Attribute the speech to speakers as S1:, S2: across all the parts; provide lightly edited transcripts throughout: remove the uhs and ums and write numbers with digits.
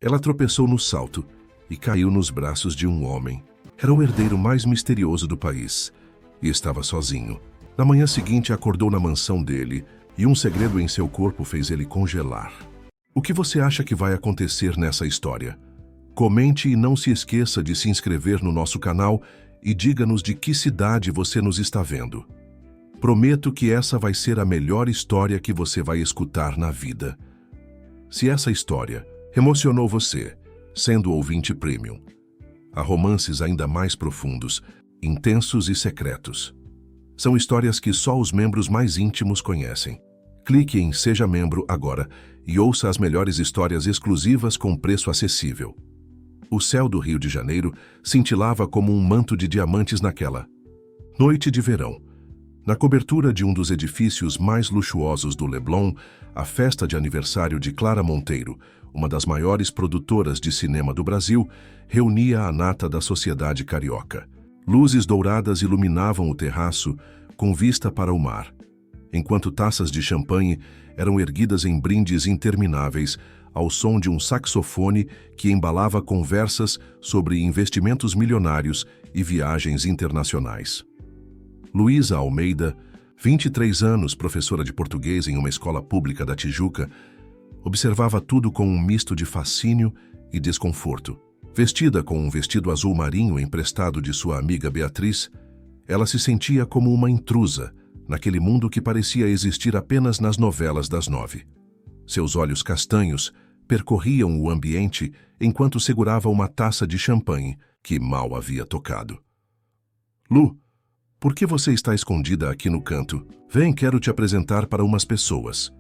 S1: Ela tropeçou no salto e caiu nos braços de um homem. Era o herdeiro mais misterioso do país e estava sozinho. Na manhã seguinte, acordou na mansão dele e um segredo em seu corpo fez ele congelar. O que você acha que vai acontecer nessa história? Comente e não se esqueça de se inscrever no nosso canal e diga-nos de que cidade você nos está vendo. Prometo que essa vai ser a melhor história que você vai escutar na vida. Se essa história emocionou você, sendo ouvinte premium, há romances ainda mais profundos, intensos e secretos. São histórias que só os membros mais íntimos conhecem. Clique em Seja Membro agora e ouça as melhores histórias exclusivas com preço acessível. O céu do Rio de Janeiro cintilava como um manto de diamantes naquela noite de verão. Na cobertura de um dos edifícios mais luxuosos do Leblon, a festa de aniversário de Clara Monteiro, uma das maiores produtoras de cinema do Brasil, reunia a nata da sociedade carioca. Luzes douradas iluminavam o terraço com vista para o mar, enquanto taças de champanhe eram erguidas em brindes intermináveis ao som de um saxofone que embalava conversas sobre investimentos milionários e viagens internacionais. Luísa Almeida, 23 anos, professora de português em uma escola pública da Tijuca, observava tudo com um misto de fascínio e desconforto. Vestida com um vestido azul marinho emprestado de sua amiga Beatriz, ela se sentia como uma intrusa naquele mundo que parecia existir apenas nas novelas das 9. Seus olhos castanhos percorriam o ambiente enquanto segurava uma taça de champanhe que mal havia tocado. Lu, por que você está escondida aqui no canto? Vem, quero te apresentar para umas pessoas.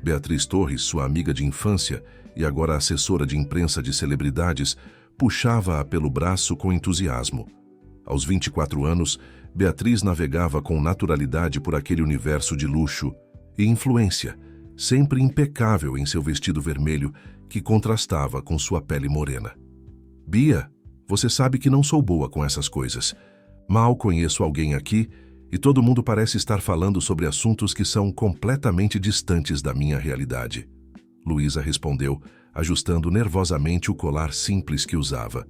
S1: Beatriz Torres, sua amiga de infância e agora assessora de imprensa de celebridades, puxava-a pelo braço com entusiasmo. Aos 24 anos, Beatriz navegava com naturalidade por aquele universo de luxo e influência, sempre impecável em seu vestido vermelho que contrastava com sua pele morena. Bia, você sabe que não sou boa com essas coisas. Mal conheço alguém aqui e todo mundo parece estar falando sobre assuntos que são completamente distantes da minha realidade. Luísa respondeu, ajustando nervosamente o colar simples que usava.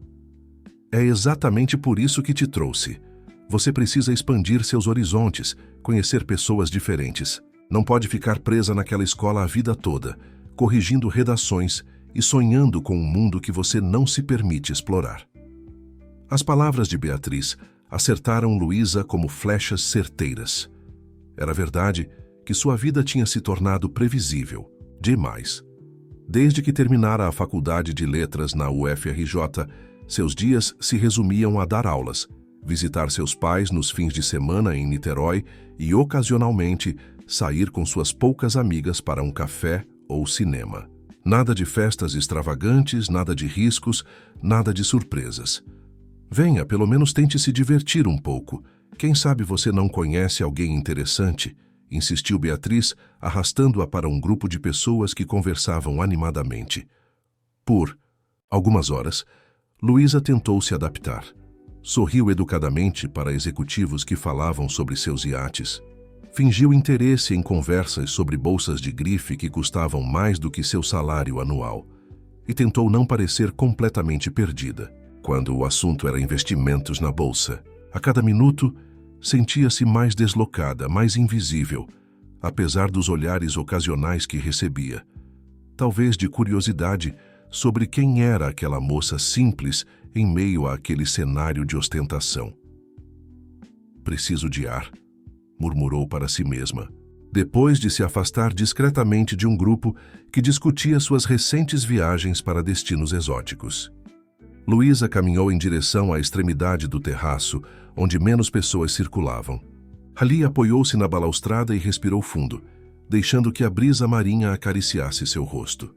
S1: É exatamente por isso que te trouxe. Você precisa expandir seus horizontes, conhecer pessoas diferentes. Não pode ficar presa naquela escola a vida toda, corrigindo redações e sonhando com um mundo que você não se permite explorar. As palavras de Beatriz acertaram Luísa como flechas certeiras. Era verdade que sua vida tinha se tornado previsível, demais. Desde que terminara a faculdade de letras na UFRJ, seus dias se resumiam a dar aulas, visitar seus pais nos fins de semana em Niterói e, ocasionalmente, sair com suas poucas amigas para um café ou cinema. Nada de festas extravagantes, nada de riscos, nada de surpresas. Venha, pelo menos tente se divertir um pouco. Quem sabe você não conhece alguém interessante? Insistiu Beatriz, arrastando-a para um grupo de pessoas que conversavam animadamente. Por algumas horas, Luísa tentou se adaptar. Sorriu educadamente para executivos que falavam sobre seus iates. Fingiu interesse em conversas sobre bolsas de grife que custavam mais do que seu salário anual. E tentou não parecer completamente perdida. Quando o assunto era investimentos na bolsa, a cada minuto, sentia-se mais deslocada, mais invisível, apesar dos olhares ocasionais que recebia. Talvez de curiosidade sobre quem era aquela moça simples em meio àquele cenário de ostentação. Preciso de ar, murmurou para si mesma, depois de se afastar discretamente de um grupo que discutia suas recentes viagens para destinos exóticos. Luísa caminhou em direção à extremidade do terraço, onde menos pessoas circulavam. Ali apoiou-se na balaustrada e respirou fundo, deixando que a brisa marinha acariciasse seu rosto.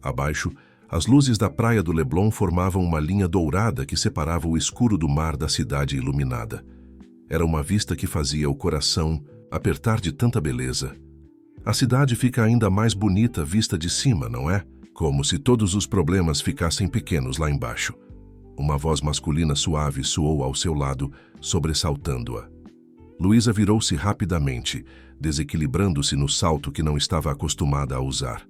S1: Abaixo, as luzes da praia do Leblon formavam uma linha dourada que separava o escuro do mar da cidade iluminada. Era uma vista que fazia o coração apertar de tanta beleza. A cidade fica ainda mais bonita vista de cima, não é? Como se todos os problemas ficassem pequenos lá embaixo. Uma voz masculina suave soou ao seu lado, sobressaltando-a. Luísa virou-se rapidamente, desequilibrando-se no salto que não estava acostumada a usar.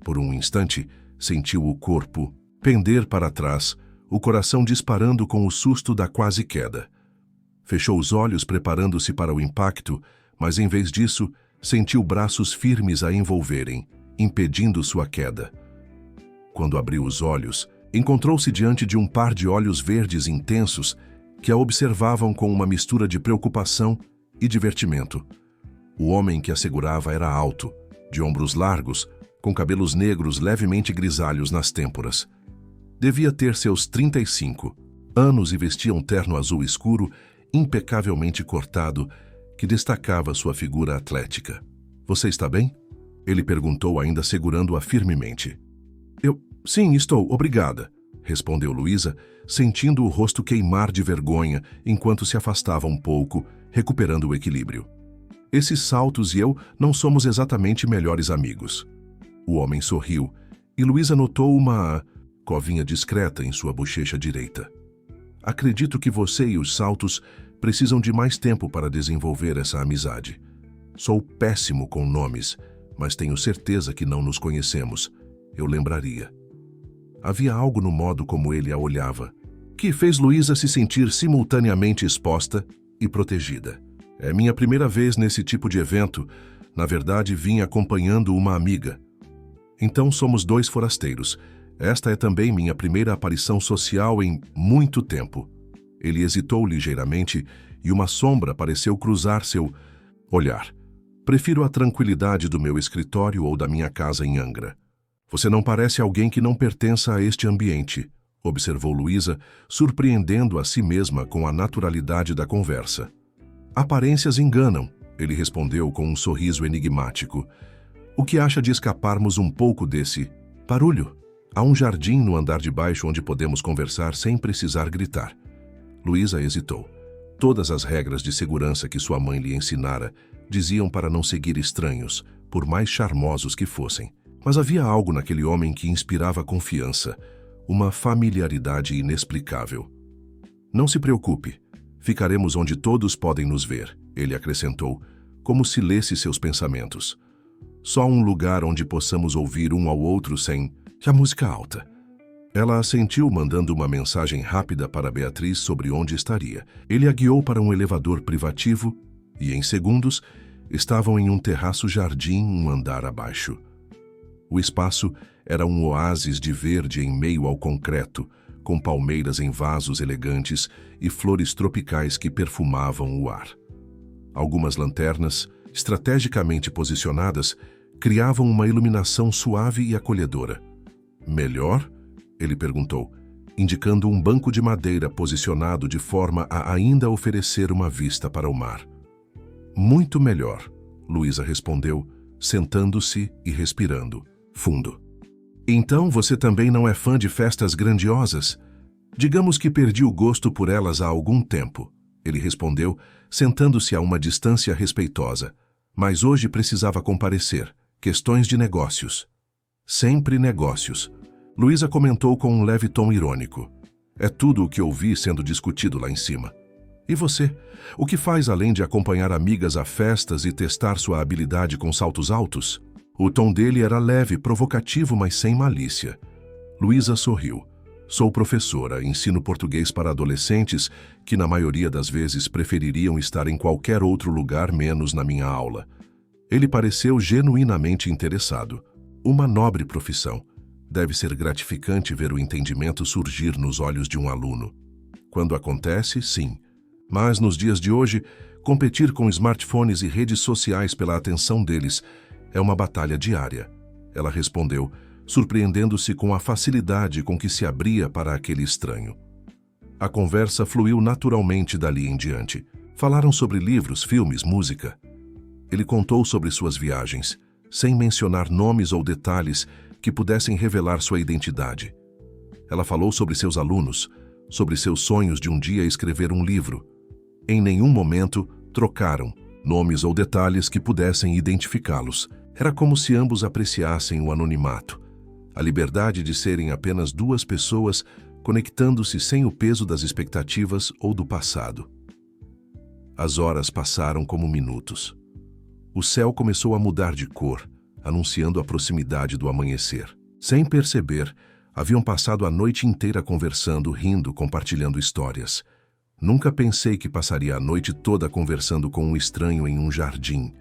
S1: Por um instante, sentiu o corpo pender para trás, o coração disparando com o susto da quase queda. Fechou os olhos preparando-se para o impacto, mas em vez disso, sentiu braços firmes a envolverem, impedindo sua queda. Quando abriu os olhos, encontrou-se diante de um par de olhos verdes intensos que a observavam com uma mistura de preocupação e divertimento. O homem que a segurava era alto, de ombros largos, com cabelos negros levemente grisalhos nas têmporas. Devia ter seus 35 anos e vestia um terno azul escuro, impecavelmente cortado, que destacava sua figura atlética. "Você está bem?" Ele perguntou, ainda segurando-a firmemente. Sim, estou, obrigada", respondeu Luísa, sentindo o rosto queimar de vergonha enquanto se afastava um pouco, recuperando o equilíbrio. "Esses saltos e eu não somos exatamente melhores amigos." O homem sorriu, e Luísa notou uma covinha discreta em sua bochecha direita. "Acredito que você e os saltos precisam de mais tempo para desenvolver essa amizade. Sou péssimo com nomes, mas tenho certeza que não nos conhecemos. Eu lembraria." Havia algo no modo como ele a olhava, que fez Luísa se sentir simultaneamente exposta e protegida. "É minha primeira vez nesse tipo de evento. Na verdade, vim acompanhando uma amiga. Então somos dois forasteiros. Esta é também minha primeira aparição social em muito tempo." Ele hesitou ligeiramente e uma sombra pareceu cruzar seu olhar. "Prefiro a tranquilidade do meu escritório ou da minha casa em Angra." "Você não parece alguém que não pertença a este ambiente", observou Luísa, surpreendendo a si mesma com a naturalidade da conversa. "Aparências enganam", ele respondeu com um sorriso enigmático. "O que acha de escaparmos um pouco desse barulho? Há um jardim no andar de baixo onde podemos conversar sem precisar gritar." Luísa hesitou. Todas as regras de segurança que sua mãe lhe ensinara diziam para não seguir estranhos, por mais charmosos que fossem. Mas havia algo naquele homem que inspirava confiança, uma familiaridade inexplicável. "Não se preocupe, ficaremos onde todos podem nos ver", ele acrescentou, como se lesse seus pensamentos. "Só um lugar onde possamos ouvir um ao outro sem a música alta." Ela assentiu, mandando uma mensagem rápida para Beatriz sobre onde estaria. Ele a guiou para um elevador privativo e, em segundos, estavam em um terraço-jardim um andar abaixo. O espaço era um oásis de verde em meio ao concreto, com palmeiras em vasos elegantes e flores tropicais que perfumavam o ar. Algumas lanternas, estrategicamente posicionadas, criavam uma iluminação suave e acolhedora. "Melhor?" ele perguntou, indicando um banco de madeira posicionado de forma a ainda oferecer uma vista para o mar. "Muito melhor", Luísa respondeu, sentando-se e respirando fundo. "Então você também não é fã de festas grandiosas?" "Digamos que perdi o gosto por elas há algum tempo", ele respondeu, sentando-se a uma distância respeitosa. "Mas hoje precisava comparecer. Questões de negócios." "Sempre negócios", Luísa comentou com um leve tom irônico. "É tudo o que ouvi sendo discutido lá em cima." "E você? O que faz além de acompanhar amigas a festas e testar sua habilidade com saltos altos?" O tom dele era leve, provocativo, mas sem malícia. Luísa sorriu. "Sou professora, ensino português para adolescentes que, na maioria das vezes, prefeririam estar em qualquer outro lugar menos na minha aula." Ele pareceu genuinamente interessado. Uma nobre profissão. Deve ser gratificante ver o entendimento surgir nos olhos de um aluno. Quando acontece, sim. Mas, nos dias de hoje, competir com smartphones e redes sociais pela atenção deles é uma batalha diária, ela respondeu, surpreendendo-se com a facilidade com que se abria para aquele estranho. A conversa fluiu naturalmente dali em diante. Falaram sobre livros, filmes, música. Ele contou sobre suas viagens, sem mencionar nomes ou detalhes que pudessem revelar sua identidade. Ela falou sobre seus alunos, sobre seus sonhos de um dia escrever um livro. Em nenhum momento trocaram nomes ou detalhes que pudessem identificá-los. Era como se ambos apreciassem o anonimato, a liberdade de serem apenas duas pessoas conectando-se sem o peso das expectativas ou do passado. As horas passaram como minutos. O céu começou a mudar de cor, anunciando a proximidade do amanhecer. Sem perceber, Haviam passado a noite inteira conversando, rindo, compartilhando histórias. Nunca pensei que passaria a noite toda conversando com um estranho em um jardim,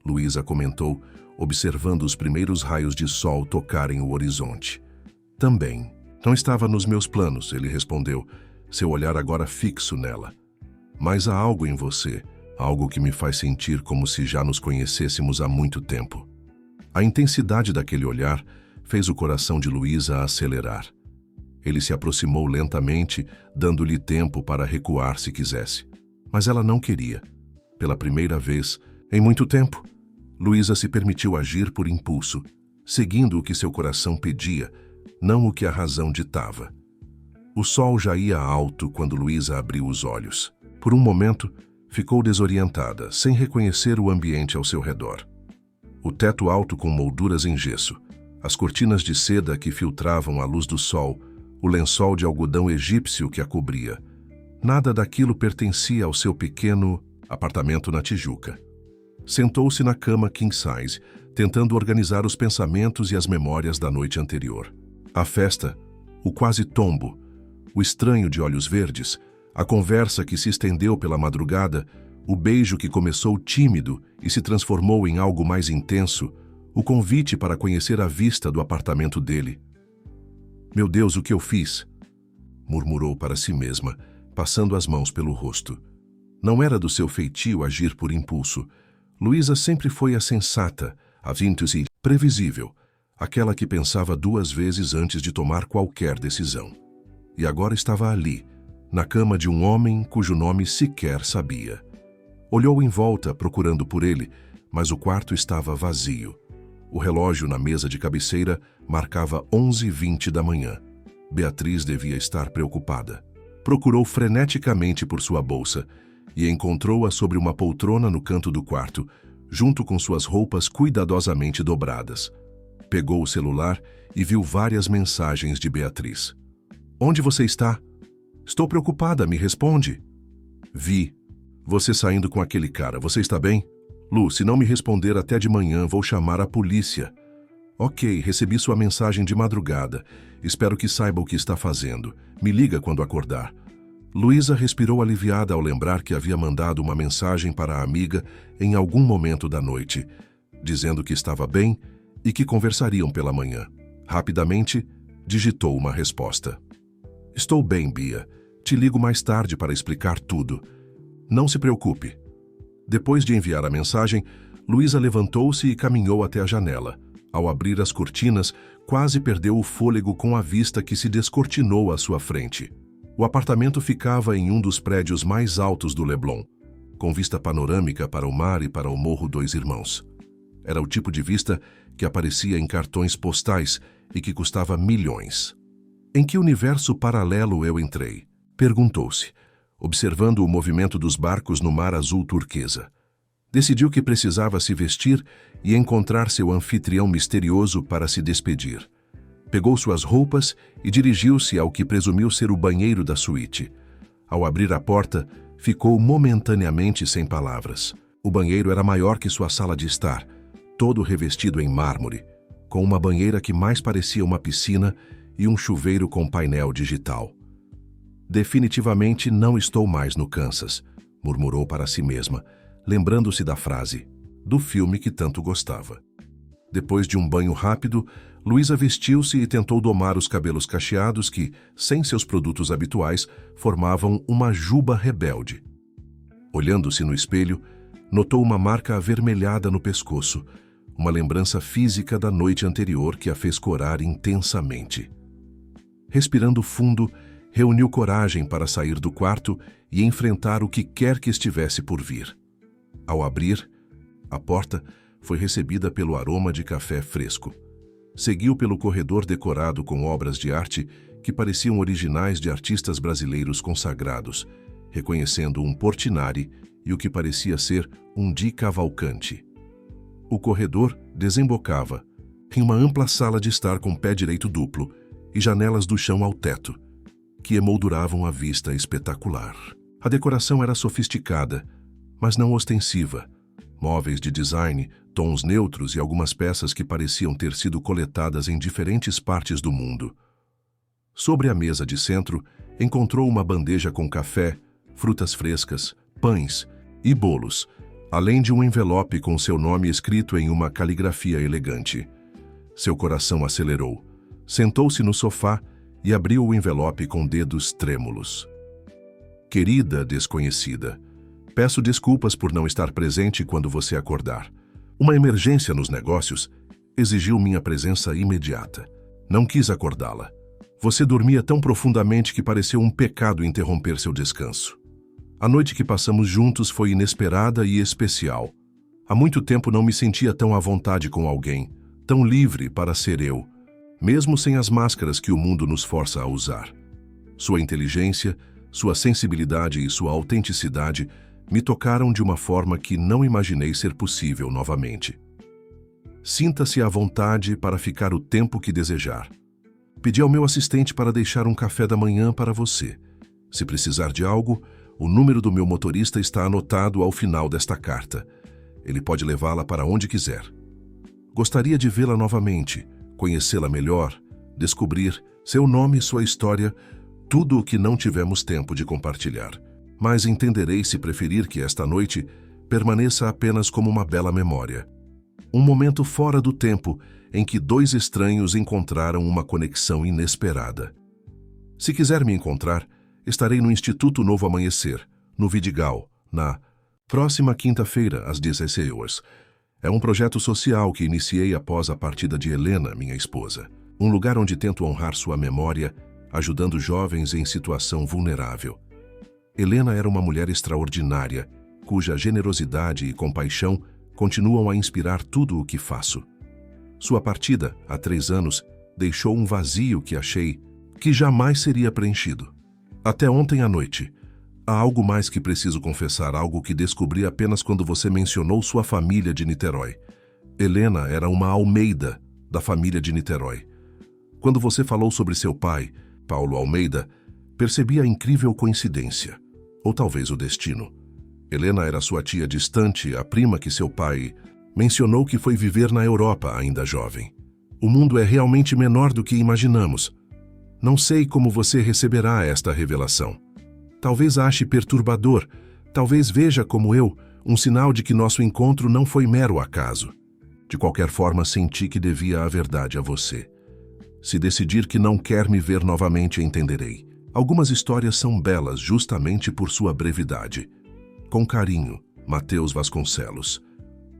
S1: Luísa comentou, observando os primeiros raios de sol tocarem o horizonte. Também. Não estava nos meus planos, ele respondeu, seu olhar agora fixo nela. Mas há algo em você, algo que me faz sentir como se já nos conhecêssemos há muito tempo. A intensidade daquele olhar fez o coração de Luísa acelerar. Ele se aproximou lentamente, dando-lhe tempo para recuar se quisesse. Mas ela não queria. Pela primeira vez, em muito tempo, Luísa se permitiu agir por impulso, seguindo o que seu coração pedia, não o que a razão ditava. O sol já ia alto quando Luísa abriu os olhos. Por um momento, ficou desorientada, sem reconhecer o ambiente ao seu redor. O teto alto com molduras em gesso, as cortinas de seda que filtravam a luz do sol, o lençol de algodão egípcio que a cobria. Nada daquilo pertencia ao seu pequeno apartamento na Tijuca. Sentou-se na cama king size, tentando organizar os pensamentos e as memórias da noite anterior. A festa, o quase tombo, o estranho de olhos verdes, a conversa que se estendeu pela madrugada, o beijo que começou tímido e se transformou em algo mais intenso, o convite para conhecer a vista do apartamento dele. Meu Deus, o que eu fiz? Murmurou para si mesma, passando as mãos pelo rosto. Não era do seu feitio agir por impulso. Luísa sempre foi a sensata, a vintage previsível, aquela que pensava 2 vezes antes de tomar qualquer decisão. E agora estava ali, na cama de um homem cujo nome sequer sabia. Olhou em volta, procurando por ele, mas o quarto estava vazio. O relógio na mesa de cabeceira marcava 11h20 da manhã. Beatriz devia estar preocupada. Procurou freneticamente por sua bolsa e encontrou-a sobre uma poltrona no canto do quarto, junto com suas roupas cuidadosamente dobradas. Pegou o celular e viu várias mensagens de Beatriz. Onde você está? Estou preocupada, me responde. Vi. Você saindo com aquele cara, você está bem? Lu, se não me responder até de manhã, vou chamar a polícia. Ok, recebi sua mensagem de madrugada. Espero que saiba o que está fazendo. Me liga quando acordar. Luísa respirou aliviada ao lembrar que havia mandado uma mensagem para a amiga em algum momento da noite, dizendo que estava bem e que conversariam pela manhã. Rapidamente, digitou uma resposta. Estou bem, Bia. Te ligo mais tarde para explicar tudo. Não se preocupe. Depois de enviar a mensagem, Luísa levantou-se e caminhou até a janela. Ao abrir as cortinas, quase perdeu o fôlego com a vista que se descortinou à sua frente. O apartamento ficava em um dos prédios mais altos do Leblon, com vista panorâmica para o mar e para o Morro Dois Irmãos. Era o tipo de vista que aparecia em cartões postais e que custava milhões. Em que universo paralelo eu entrei? Perguntou-se, observando o movimento dos barcos no mar azul turquesa. Decidiu que precisava se vestir e encontrar seu anfitrião misterioso para se despedir. Pegou suas roupas e dirigiu-se ao que presumiu ser o banheiro da suíte. Ao abrir a porta, ficou momentaneamente sem palavras. O banheiro era maior que sua sala de estar, todo revestido em mármore, com uma banheira que mais parecia uma piscina e um chuveiro com painel digital. Definitivamente não estou mais no Kansas, murmurou para si mesma, lembrando-se da frase, do filme que tanto gostava. Depois de um banho rápido, Luísa vestiu-se e tentou domar os cabelos cacheados que, sem seus produtos habituais, formavam uma juba rebelde. Olhando-se no espelho, notou uma marca avermelhada no pescoço, uma lembrança física da noite anterior que a fez corar intensamente. Respirando fundo, reuniu coragem para sair do quarto e enfrentar o que quer que estivesse por vir. Ao abrir, a porta foi recebida pelo aroma de café fresco. Seguiu pelo corredor decorado com obras de arte que pareciam originais de artistas brasileiros consagrados, reconhecendo um Portinari e o que parecia ser um Di Cavalcanti. O corredor desembocava em uma ampla sala de estar com pé direito duplo e janelas do chão ao teto, que emolduravam a vista espetacular. A decoração era sofisticada, mas não ostensiva. Móveis de design, tons neutros e algumas peças que pareciam ter sido coletadas em diferentes partes do mundo. Sobre a mesa de centro, encontrou uma bandeja com café, frutas frescas, pães e bolos, além de um envelope com seu nome escrito em uma caligrafia elegante. Seu coração acelerou. Sentou-se no sofá e abriu o envelope com dedos trêmulos. Querida desconhecida, peço desculpas por não estar presente quando você acordar. Uma emergência nos negócios exigiu minha presença imediata. Não quis acordá-la. Você dormia tão profundamente que pareceu um pecado interromper seu descanso. A noite que passamos juntos foi inesperada e especial. Há muito tempo não me sentia tão à vontade com alguém, tão livre para ser eu, mesmo sem as máscaras que o mundo nos força a usar. Sua inteligência, sua sensibilidade e sua autenticidade me tocaram de uma forma que não imaginei ser possível novamente. Sinta-se à vontade para ficar o tempo que desejar. Pedi ao meu assistente para deixar um café da manhã para você. Se precisar de algo, o número do meu motorista está anotado ao final desta carta. Ele pode levá-la para onde quiser. Gostaria de vê-la novamente, conhecê-la melhor, descobrir seu nome e sua história, tudo o que não tivemos tempo de compartilhar. Mas entenderei se preferir que esta noite permaneça apenas como uma bela memória. Um momento fora do tempo em que dois estranhos encontraram uma conexão inesperada. Se quiser me encontrar, estarei no Instituto Novo Amanhecer, no Vidigal, na próxima quinta-feira, às 16 horas. É um projeto social que iniciei após a partida de Helena, minha esposa. Um lugar onde tento honrar sua memória, ajudando jovens em situação vulnerável. Helena era uma mulher extraordinária, cuja generosidade e compaixão continuam a inspirar tudo o que faço. Sua partida, há 3 anos, deixou um vazio que achei que jamais seria preenchido. Até ontem à noite. Há algo mais que preciso confessar, algo que descobri apenas quando você mencionou sua família de Niterói. Helena era uma Almeida, da família de Niterói. Quando você falou sobre seu pai, Paulo Almeida, percebi a incrível coincidência, ou talvez o destino. Helena era sua tia distante, a prima que seu pai mencionou que foi viver na Europa ainda jovem. O mundo é realmente menor do que imaginamos. Não sei como você receberá esta revelação. Talvez ache perturbador, talvez veja como eu, um sinal de que nosso encontro não foi mero acaso. De qualquer forma, senti que devia a verdade a você. Se decidir que não quer me ver novamente, entenderei. Algumas histórias são belas justamente por sua brevidade. Com carinho, Matheus Vasconcelos.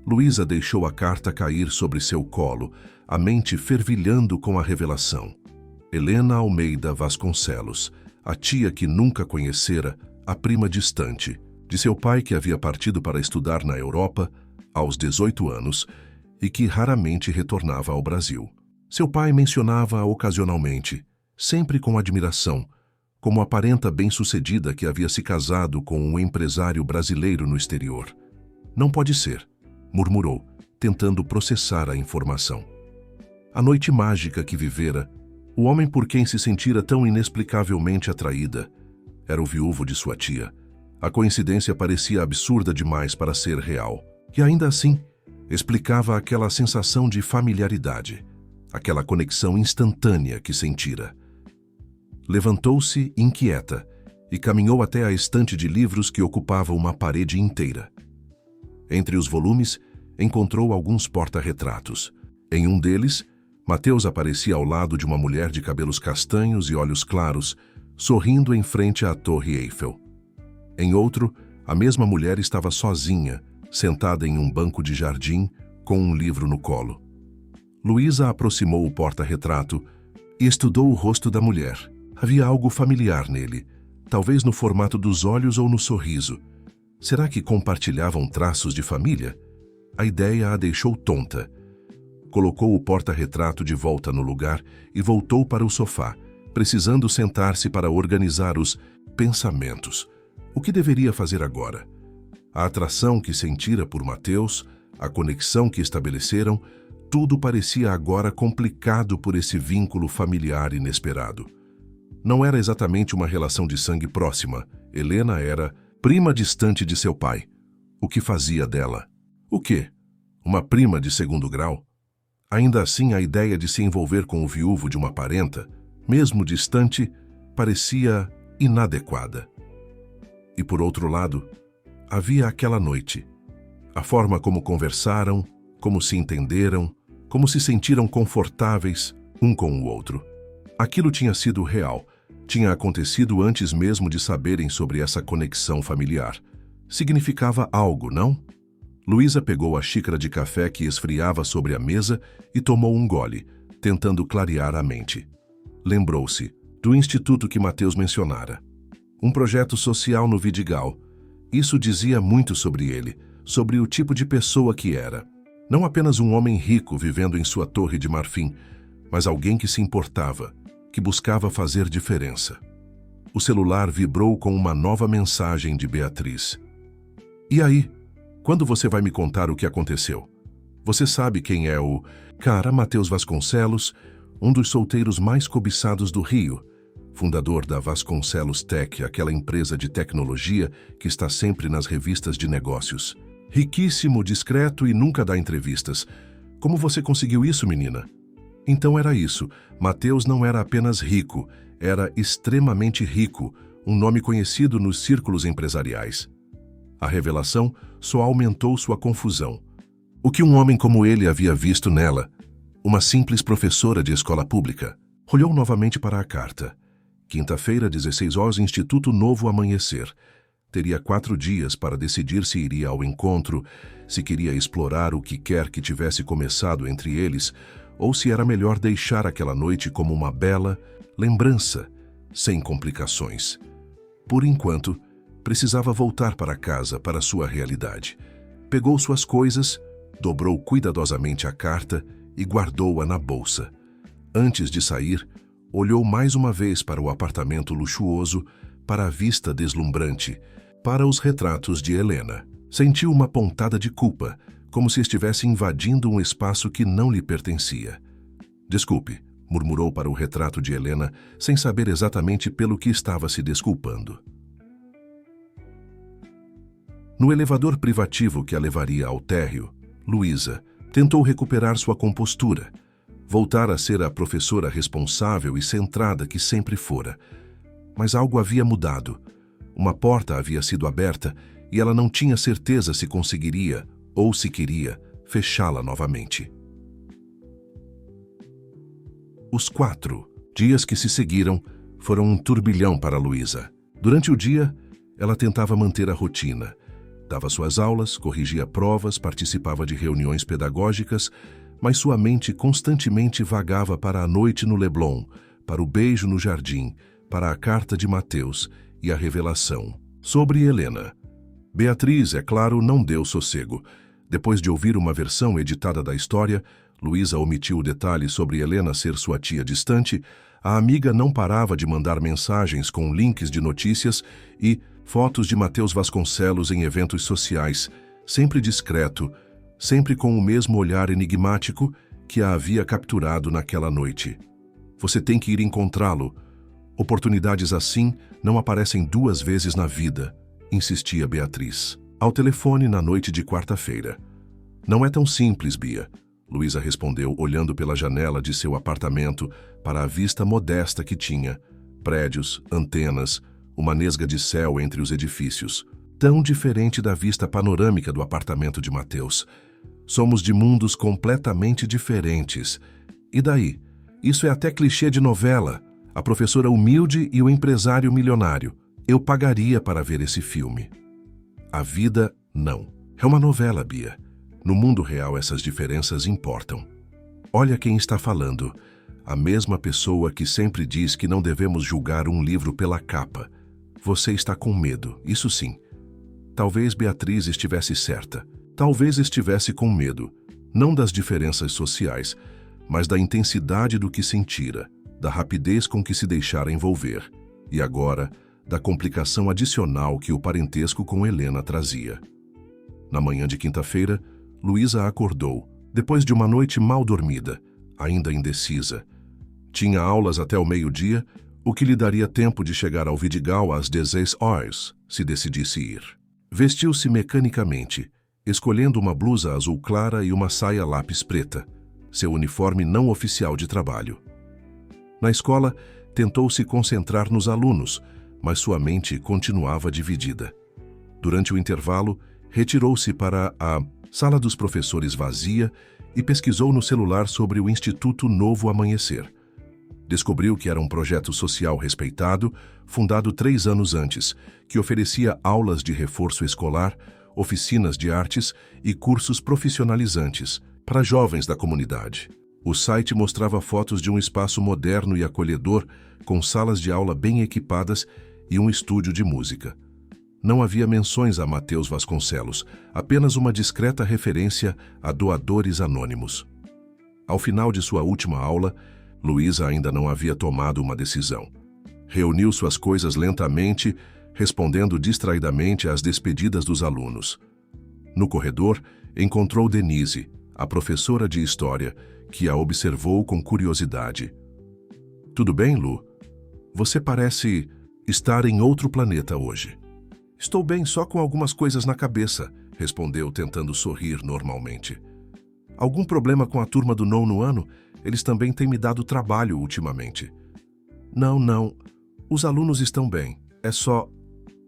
S1: Luísa deixou a carta cair sobre seu colo, a mente fervilhando com a revelação. Helena Almeida Vasconcelos, a tia que nunca conhecera, a prima distante, de seu pai que havia partido para estudar na Europa aos 18 anos e que raramente retornava ao Brasil. Seu pai mencionava ocasionalmente, sempre com admiração, como a parenta bem-sucedida que havia se casado com um empresário brasileiro no exterior. Não pode ser, murmurou, tentando processar a informação. A noite mágica que vivera, o homem por quem se sentira tão inexplicavelmente atraída, era o viúvo de sua tia. A coincidência parecia absurda demais para ser real. E ainda assim, explicava aquela sensação de familiaridade, aquela conexão instantânea que sentira. Levantou-se inquieta e caminhou até a estante de livros que ocupava uma parede inteira. Entre os volumes, encontrou alguns porta-retratos. Em um deles, Matheus aparecia ao lado de uma mulher de cabelos castanhos e olhos claros, sorrindo em frente à Torre Eiffel. Em outro, a mesma mulher estava sozinha, sentada em um banco de jardim, com um livro no colo. Luísa aproximou o porta-retrato e estudou o rosto da mulher. Havia algo familiar nele, talvez no formato dos olhos ou no sorriso. Será que compartilhavam traços de família? A ideia a deixou tonta. Colocou o porta-retrato de volta no lugar e voltou para o sofá, precisando sentar-se para organizar os pensamentos. O que deveria fazer agora? A atração que sentira por Matheus, a conexão que estabeleceram, tudo parecia agora complicado por esse vínculo familiar inesperado. Não era exatamente uma relação de sangue próxima. Helena era prima distante de seu pai. O que fazia dela? O quê? Uma prima de segundo grau? Ainda assim, a ideia de se envolver com o viúvo de uma parenta, Mesmo distante, parecia inadequada. E por outro lado, havia aquela noite. A forma como conversaram, como se entenderam, como se sentiram confortáveis um com o outro. Aquilo tinha sido real, tinha acontecido antes mesmo de saberem sobre essa conexão familiar. Significava algo, não? Luísa pegou a xícara de café que esfriava sobre a mesa e tomou um gole, tentando clarear a mente. Lembrou-se do instituto que Mateus mencionara. Um projeto social no Vidigal. Isso dizia muito sobre ele, sobre o tipo de pessoa que era. Não apenas um homem rico vivendo em sua torre de marfim, mas alguém que se importava, que buscava fazer diferença. O celular vibrou com uma nova mensagem de Beatriz. E aí? Quando você vai me contar o que aconteceu? Você sabe quem é o cara Mateus Vasconcelos, um dos solteiros mais cobiçados do Rio, fundador da Vasconcelos Tech, aquela empresa de tecnologia que está sempre nas revistas de negócios. Riquíssimo, discreto e nunca dá entrevistas. Como você conseguiu isso, menina? Então era isso. Mateus não era apenas rico, era extremamente rico, um nome conhecido nos círculos empresariais. A revelação só aumentou sua confusão. O que um homem como ele havia visto nela? Uma simples professora de escola pública. Olhou novamente para a carta. Quinta-feira, 16 horas, Instituto Novo Amanhecer. Teria 4 dias para decidir se iria ao encontro, se queria explorar o que quer que tivesse começado entre eles, ou se era melhor deixar aquela noite como uma bela lembrança, sem complicações. Por enquanto, precisava voltar para casa, para sua realidade. Pegou suas coisas, dobrou cuidadosamente a carta e guardou-a na bolsa. Antes de sair, olhou mais uma vez para o apartamento luxuoso, para a vista deslumbrante, para os retratos de Helena. Sentiu uma pontada de culpa, como se estivesse invadindo um espaço que não lhe pertencia. Desculpe, murmurou para o retrato de Helena, sem saber exatamente pelo que estava se desculpando. No elevador privativo que a levaria ao térreo, Luísa tentou recuperar sua compostura, voltar a ser a professora responsável e centrada que sempre fora. Mas algo havia mudado. Uma porta havia sido aberta e ela não tinha certeza se conseguiria, ou se queria, fechá-la novamente. Os 4 dias que se seguiram foram um turbilhão para Luísa. Durante o dia, ela tentava manter a rotina. Dava suas aulas, corrigia provas, participava de reuniões pedagógicas, mas sua mente constantemente vagava para a noite no Leblon, para o beijo no jardim, para a carta de Mateus e a revelação. Sobre Helena. Beatriz, é claro, não deu sossego. Depois de ouvir uma versão editada da história, Luísa omitiu o detalhe sobre Helena ser sua tia distante, a amiga não parava de mandar mensagens com links de notícias e fotos de Mateus Vasconcelos em eventos sociais, sempre discreto, sempre com o mesmo olhar enigmático que a havia capturado naquela noite. Você tem que ir encontrá-lo. Oportunidades assim não aparecem 2 vezes na vida, insistia Beatriz. Ao telefone na noite de quarta-feira. Não é tão simples, Bia, Luísa respondeu, olhando pela janela de seu apartamento para a vista modesta que tinha. Prédios, antenas, uma nesga de céu entre os edifícios. Tão diferente da vista panorâmica do apartamento de Mateus. Somos de mundos completamente diferentes. E daí? Isso é até clichê de novela. A professora humilde e o empresário milionário. Eu pagaria para ver esse filme. A vida, não. É uma novela, Bia. No mundo real, essas diferenças importam. Olha quem está falando. A mesma pessoa que sempre diz que não devemos julgar um livro pela capa. Você está com medo, isso sim. Talvez Beatriz estivesse certa. Talvez estivesse com medo, não das diferenças sociais, mas da intensidade do que sentira, da rapidez com que se deixara envolver, e agora, da complicação adicional que o parentesco com Helena trazia. Na manhã de quinta-feira, Luísa acordou, depois de uma noite mal dormida, ainda indecisa. Tinha aulas até o meio-dia, o que lhe daria tempo de chegar ao Vidigal às 16 horas, se decidisse ir. Vestiu-se mecanicamente, escolhendo uma blusa azul clara e uma saia lápis preta, seu uniforme não oficial de trabalho. Na escola, tentou se concentrar nos alunos, mas sua mente continuava dividida. Durante o intervalo, retirou-se para a sala dos professores vazia e pesquisou no celular sobre o Instituto Novo Amanhecer. Descobriu que era um projeto social respeitado, fundado 3 anos antes, que oferecia aulas de reforço escolar, oficinas de artes e cursos profissionalizantes para jovens da comunidade. O site mostrava fotos de um espaço moderno e acolhedor, com salas de aula bem equipadas e um estúdio de música. Não havia menções a Matheus Vasconcelos, apenas uma discreta referência a doadores anônimos. Ao final de sua última aula, Luísa ainda não havia tomado uma decisão. Reuniu suas coisas lentamente, respondendo distraidamente às despedidas dos alunos. No corredor, encontrou Denise, a professora de história, que a observou com curiosidade. "Tudo bem, Lu? Você parece estar em outro planeta hoje." "Estou bem, só com algumas coisas na cabeça", respondeu, tentando sorrir normalmente. "Algum problema com a turma do 9º ano? Eles também têm me dado trabalho ultimamente." Não. Os alunos estão bem. É só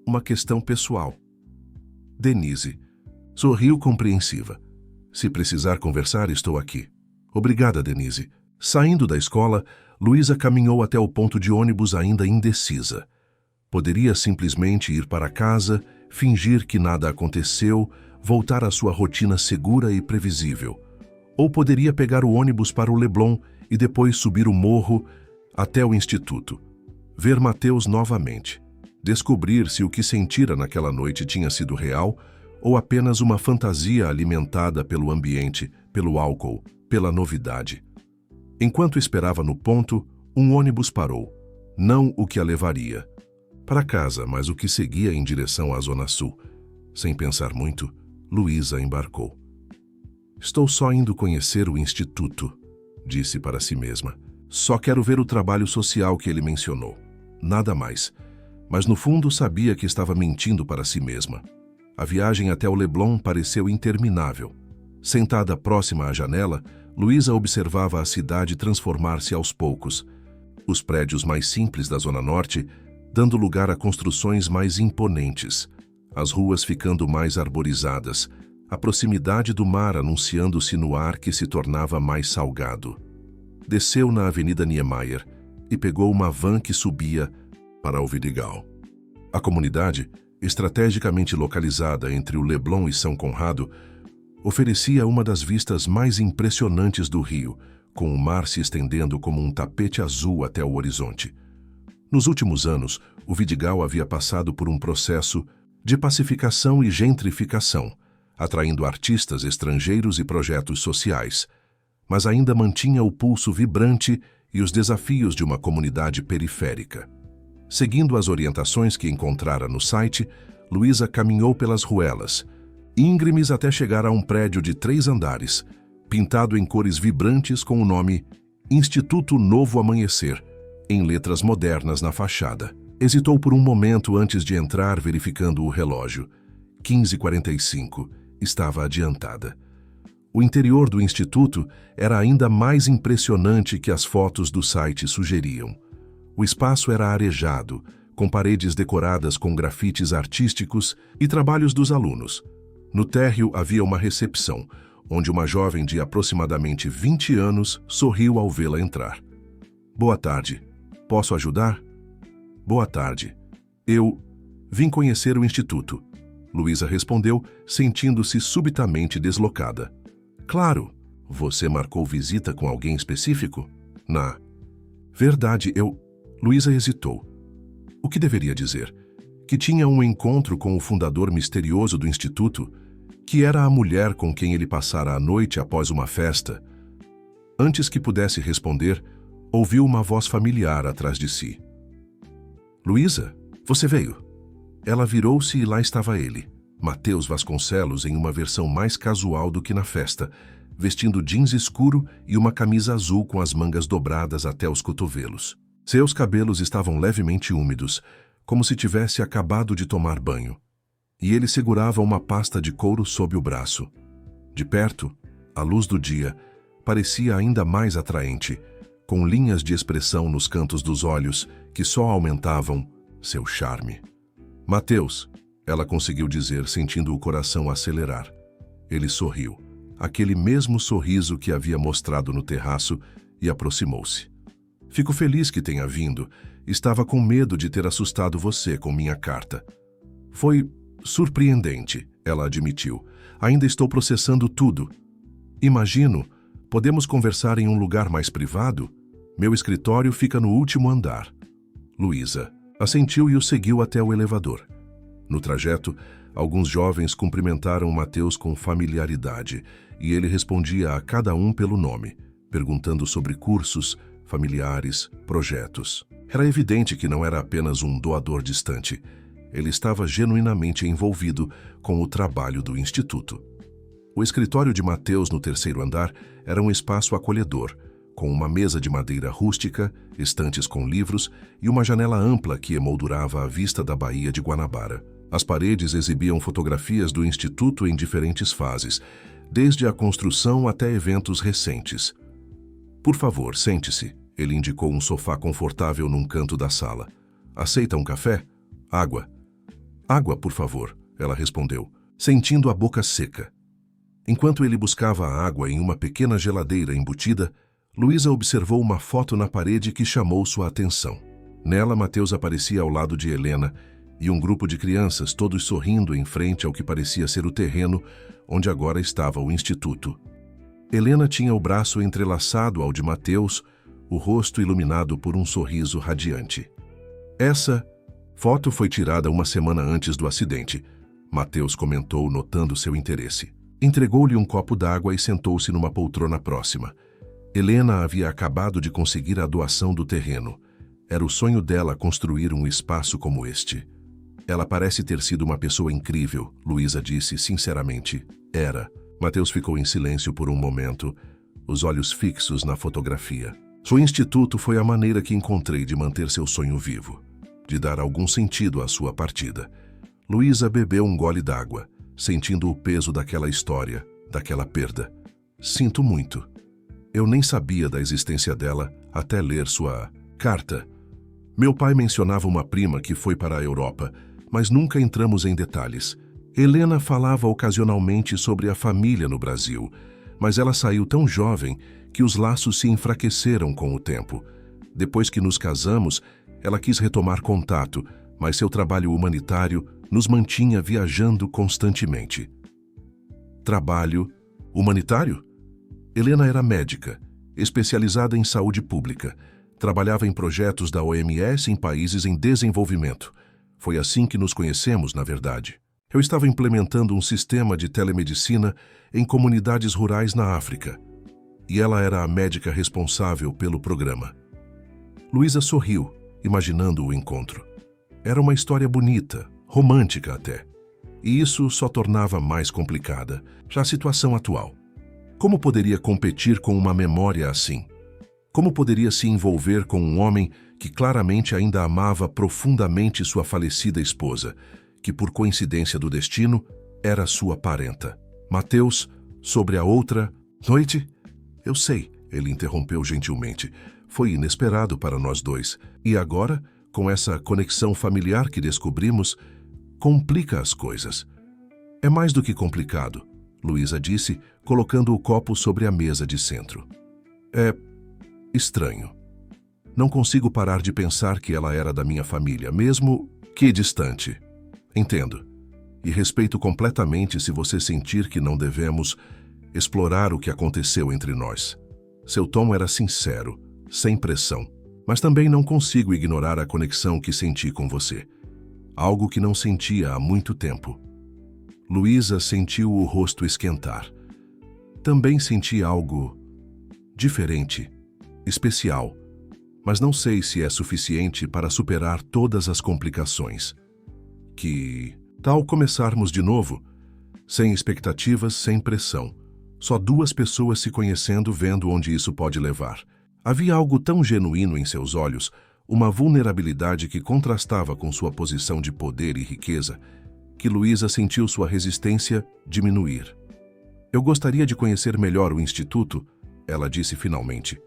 S1: uma questão pessoal." Denise sorriu compreensiva. "Se precisar conversar, estou aqui." "Obrigada, Denise." Saindo da escola, Luísa caminhou até o ponto de ônibus ainda indecisa. Poderia simplesmente ir para casa, fingir que nada aconteceu, voltar à sua rotina segura e previsível. Ou poderia pegar o ônibus para o Leblon e depois subir o morro até o instituto. Ver Matheus novamente. Descobrir se o que sentira naquela noite tinha sido real ou apenas uma fantasia alimentada pelo ambiente, pelo álcool, pela novidade. Enquanto esperava no ponto, um ônibus parou. Não o que a levaria para casa, mas o que seguia em direção à Zona Sul. Sem pensar muito, Luísa embarcou. "Estou só indo conhecer o instituto", disse para si mesma. "Só quero ver o trabalho social que ele mencionou. Nada mais." Mas no fundo sabia que estava mentindo para si mesma. A viagem até o Leblon pareceu interminável. Sentada próxima à janela, Luísa observava a cidade transformar-se aos poucos. Os prédios mais simples da Zona Norte dando lugar a construções mais imponentes, as ruas ficando mais arborizadas, a proximidade do mar anunciando-se no ar que se tornava mais salgado. Desceu na Avenida Niemeyer e pegou uma van que subia para o Vidigal. A comunidade, estrategicamente localizada entre o Leblon e São Conrado, oferecia uma das vistas mais impressionantes do Rio, com o mar se estendendo como um tapete azul até o horizonte. Nos últimos anos, o Vidigal havia passado por um processo de pacificação e gentrificação, atraindo artistas estrangeiros e projetos sociais, mas ainda mantinha o pulso vibrante e os desafios de uma comunidade periférica. Seguindo as orientações que encontrara no site, Luísa caminhou pelas ruelas, íngremes até chegar a um prédio de 3 andares, pintado em cores vibrantes com o nome Instituto Novo Amanhecer, em letras modernas na fachada. Hesitou por um momento antes de entrar, verificando o relógio. 15h45. Estava adiantada. O interior do instituto era ainda mais impressionante que as fotos do site sugeriam. O espaço era arejado, com paredes decoradas com grafites artísticos e trabalhos dos alunos. No térreo havia uma recepção, onde uma jovem de aproximadamente 20 anos sorriu ao vê-la entrar. "Boa tarde. Posso ajudar?" "Boa tarde. Eu vim conhecer o instituto", Luísa respondeu, sentindo-se subitamente deslocada. "Claro. Você marcou visita com alguém específico?" "Na verdade, Luísa hesitou. O que deveria dizer? Que tinha um encontro com o fundador misterioso do instituto, que era a mulher com quem ele passara a noite após uma festa. Antes que pudesse responder, ouviu uma voz familiar atrás de si. "Luísa, você veio?" Ela virou-se e lá estava ele, Matheus Vasconcelos, em uma versão mais casual do que na festa, vestindo jeans escuro e uma camisa azul com as mangas dobradas até os cotovelos. Seus cabelos estavam levemente úmidos, como se tivesse acabado de tomar banho, e ele segurava uma pasta de couro sob o braço. De perto, a luz do dia parecia ainda mais atraente, com linhas de expressão nos cantos dos olhos que só aumentavam seu charme. Mateus, ela conseguiu dizer, sentindo o coração acelerar. Ele sorriu, aquele mesmo sorriso que havia mostrado no terraço, e aproximou-se. Fico feliz que tenha vindo. Estava com medo de ter assustado você com minha carta. Foi surpreendente, ela admitiu. Ainda estou processando tudo. Imagino, podemos conversar em um lugar mais privado? Meu escritório fica no último andar. Luísa assentiu e o seguiu até o elevador. No trajeto, alguns jovens cumprimentaram Mateus com familiaridade e ele respondia a cada um pelo nome, perguntando sobre cursos, familiares, projetos. Era evidente que não era apenas um doador distante. Ele estava genuinamente envolvido com o trabalho do Instituto. O escritório de Mateus no terceiro andar era um espaço acolhedor, com uma mesa de madeira rústica, estantes com livros e uma janela ampla que emoldurava a vista da Baía de Guanabara. As paredes exibiam fotografias do Instituto em diferentes fases, desde a construção até eventos recentes. Por favor, sente-se. Ele indicou um sofá confortável num canto da sala. Aceita um café? Água. Água, por favor, ela respondeu, sentindo a boca seca. Enquanto ele buscava a água em uma pequena geladeira embutida, Luísa observou uma foto na parede que chamou sua atenção. Nela, Mateus aparecia ao lado de Helena e um grupo de crianças, todos sorrindo em frente ao que parecia ser o terreno onde agora estava o Instituto. Helena tinha o braço entrelaçado ao de Mateus, o rosto iluminado por um sorriso radiante. Essa foto foi tirada uma semana antes do acidente, Mateus comentou, notando seu interesse. Entregou-lhe um copo d'água e sentou-se numa poltrona próxima. Helena havia acabado de conseguir a doação do terreno. Era o sonho dela construir um espaço como este. Ela parece ter sido uma pessoa incrível, Luísa disse sinceramente. Era. Mateus ficou em silêncio por um momento, os olhos fixos na fotografia. Seu instituto foi a maneira que encontrei de manter seu sonho vivo, de dar algum sentido à sua partida. Luísa bebeu um gole d'água, sentindo o peso daquela história, daquela perda. Sinto muito. Eu nem sabia da existência dela até ler sua carta. Meu pai mencionava uma prima que foi para a Europa, mas nunca entramos em detalhes. Helena falava ocasionalmente sobre a família no Brasil, mas ela saiu tão jovem que os laços se enfraqueceram com o tempo. Depois que nos casamos, ela quis retomar contato, mas seu trabalho humanitário nos mantinha viajando constantemente. Trabalho humanitário? Helena era médica, especializada em saúde pública. Trabalhava em projetos da OMS em países em desenvolvimento. Foi assim que nos conhecemos, na verdade. Eu estava implementando um sistema de telemedicina em comunidades rurais na África, e ela era a médica responsável pelo programa. Luísa sorriu, imaginando o encontro. Era uma história bonita, romântica até. E isso só tornava mais complicada, já a situação atual. Como poderia competir com uma memória assim? Como poderia se envolver com um homem que claramente ainda amava profundamente sua falecida esposa, que por coincidência do destino era sua parenta? Mateus, sobre a outra noite? Eu sei, ele interrompeu gentilmente. Foi inesperado para nós dois. E agora, com essa conexão familiar que descobrimos, complica as coisas. É mais do que complicado, Luísa disse, colocando o copo sobre a mesa de centro. É estranho. Não consigo parar de pensar que ela era da minha família, mesmo que distante. Entendo. E respeito completamente se você sentir que não devemos explorar o que aconteceu entre nós. Seu tom era sincero, sem pressão, mas também não consigo ignorar a conexão que senti com você. Algo que não sentia há muito tempo. Luísa sentiu o rosto esquentar. Também senti algo diferente, especial, mas não sei se é suficiente para superar todas as complicações. Que tal começarmos de novo, sem expectativas, sem pressão, só duas pessoas se conhecendo, vendo onde isso pode levar. Havia algo tão genuíno em seus olhos, uma vulnerabilidade que contrastava com sua posição de poder e riqueza, que Luísa sentiu sua resistência diminuir. Eu gostaria de conhecer melhor o Instituto, ela disse finalmente.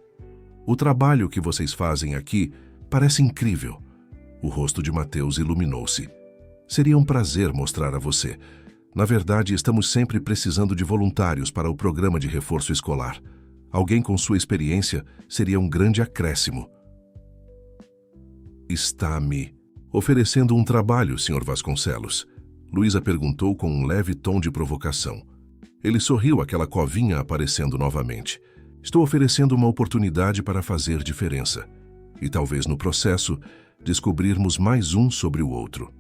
S1: O trabalho que vocês fazem aqui parece incrível. O rosto de Mateus iluminou-se. Seria um prazer mostrar a você. Na verdade, estamos sempre precisando de voluntários para o programa de reforço escolar. Alguém com sua experiência seria um grande acréscimo. Está me oferecendo um trabalho, Sr. Vasconcelos? Luísa perguntou com um leve tom de provocação. Ele sorriu, aquela covinha aparecendo novamente. Estou oferecendo uma oportunidade para fazer diferença. E talvez no processo, descobrirmos mais um sobre o outro.